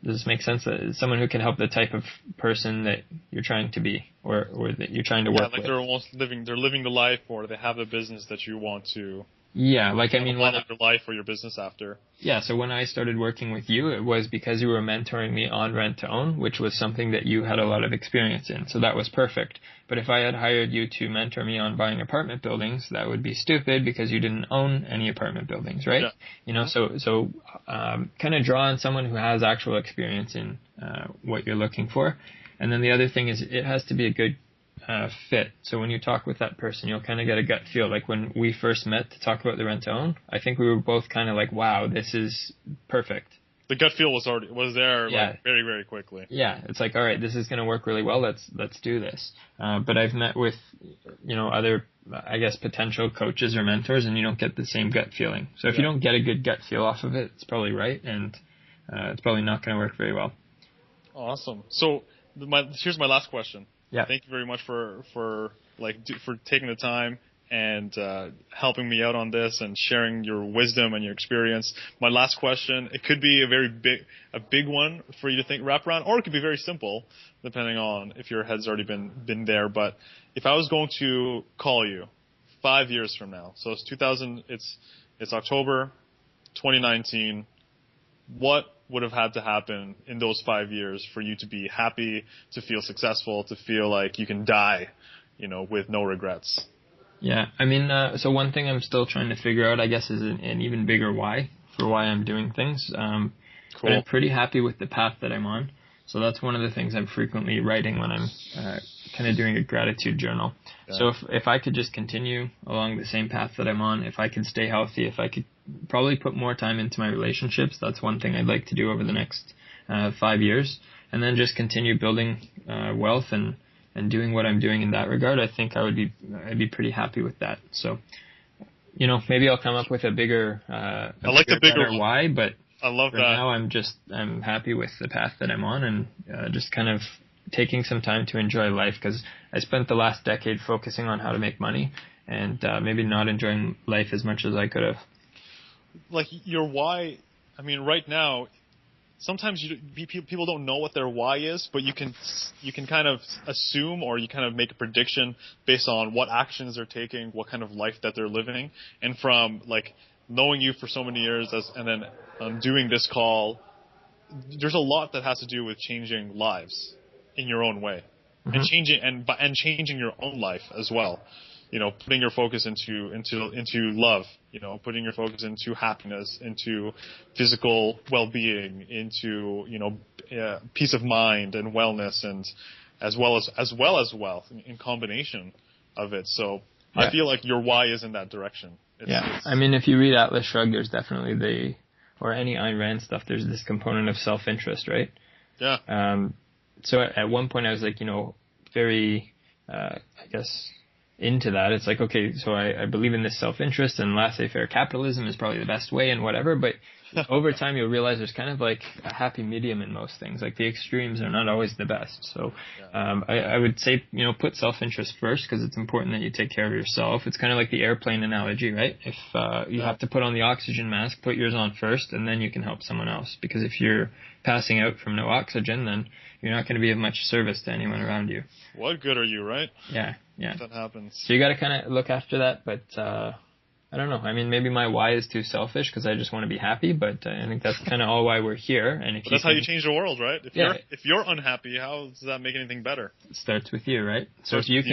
does this make sense? Someone who can help the type of person that you're trying to be, or that you're trying to work with. They're living the life, or they have the business that you want to. Yeah, like, I mean, your life or your business after. Yeah, so when I started working with you, it was because you were mentoring me on rent to own, which was something that you had a lot of experience in. So that was perfect. But if I had hired you to mentor me on buying apartment buildings, that would be stupid because you didn't own any apartment buildings, right? Yeah. So kind of draw on someone who has actual experience in what you're looking for. And then the other thing is it has to be a good fit. So when you talk with that person, you'll kind of get a gut feel. Like when we first met to talk about the rent to own, I think we were both kind of like, wow, this is perfect. The gut feel was there like very, very quickly. Yeah, it's like, all right, this is going to work really well. Let's do this. But I've met with, other, I guess, potential coaches or mentors, and you don't get the same gut feeling. So if you don't get a good gut feel off of it, it's probably right, and it's probably not going to work very well. Awesome. So here's my last question. Yeah. Thank you very much for taking the time and helping me out on this and sharing your wisdom and your experience. My last question, it could be a big one for you to wrap around, or it could be very simple, depending on if your head's already been there. But if I was going to call you 5 years from now, so it's October 2019, what would have had to happen in those 5 years for you to be happy, to feel successful, to feel like you can die, with no regrets? Yeah, I mean, so one thing I'm still trying to figure out, I guess, is an even bigger why for why I'm doing things. Cool. But I'm pretty happy with the path that I'm on. So that's one of the things I'm frequently writing when I'm kind of doing a gratitude journal. Yeah. So if I could just continue along the same path that I'm on, if I could stay healthy, if I could probably put more time into my relationships, that's one thing I'd like to do over the next 5 years. And then just continue building wealth and doing what I'm doing in that regard, I think I'd be pretty happy with that. So, maybe I'll come up with a bigger, I like the bigger why, but I love that. Now I'm happy with the path that I'm on, and just kind of taking some time to enjoy life, because I spent the last decade focusing on how to make money and maybe not enjoying life as much as I could have. Like your why, I mean, right now, sometimes people don't know what their why is, but you can kind of assume, or you kind of make a prediction based on what actions they're taking, what kind of life that they're living. And from like knowing you for so many years and then doing this call, there's a lot that has to do with changing lives in your own way, and changing your own life as well. Putting your focus into love, putting your focus into happiness, into physical well-being, into, peace of mind and wellness, and as well as wealth in combination of it. So yeah. I feel like your why is in that direction. I mean, if you read Atlas Shrugged, there's definitely or any Ayn Rand stuff, there's this component of self-interest, right? Yeah. So at one point I was like, very, I guess, into that. It's like, okay, so I believe in this self-interest, and laissez-faire capitalism is probably the best way and whatever, but over time you'll realize there's kind of like a happy medium in most things. Like the extremes are not always the best. So I would say, put self-interest first, because it's important that you take care of yourself. It's kind of like the airplane analogy, right? If you have to put on the oxygen mask, put yours on first, and then you can help someone else. Because if you're passing out from no oxygen, then you're not going to be of much service to anyone around you. What good are you, right? Yeah. If that happens. So you got to kind of look after that, but I don't know. I mean, maybe my why is too selfish because I just want to be happy, but I think that's kind of all why we're here. And that's how you change the world, right? If you're unhappy, how does that make anything better? It starts with you, right? So if you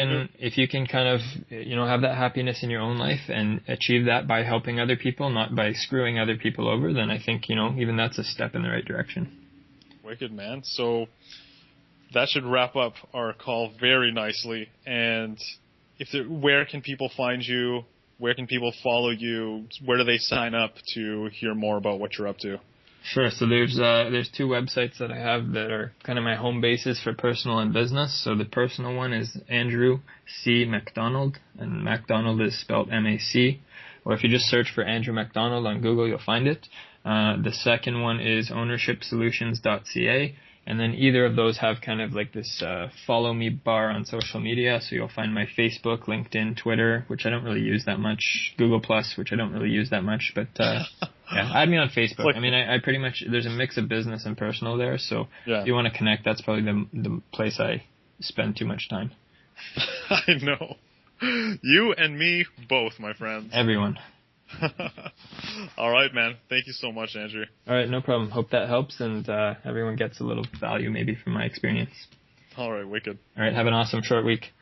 can kind of have that happiness in your own life and achieve that by helping other people, not by screwing other people over, then I think even that's a step in the right direction. Wicked, man. So that should wrap up our call very nicely. And where can people find you? Where can people follow you? Where do they sign up to hear more about what you're up to? Sure. So there's two websites that I have that are kind of my home bases for personal and business. So the personal one is Andrew C. MacDonald, and MacDonald is spelled M-A-C. Or if you just search for Andrew MacDonald on Google, you'll find it. The second one is ownershipsolutions.ca. And then either of those have kind of like this follow me bar on social media. So you'll find my Facebook, LinkedIn, Twitter, which I don't really use that much, Google Plus, which I don't really use that much. But add me on Facebook. I mean, I pretty much, there's a mix of business and personal there. So if you want to connect, that's probably the place I spend too much time. I know. You and me both, my friends. Everyone. All right, man. Thank you so much, Andrew. All right, no problem. Hope that helps, and everyone gets a little value maybe from my experience. All right, wicked. All right, have an awesome short week.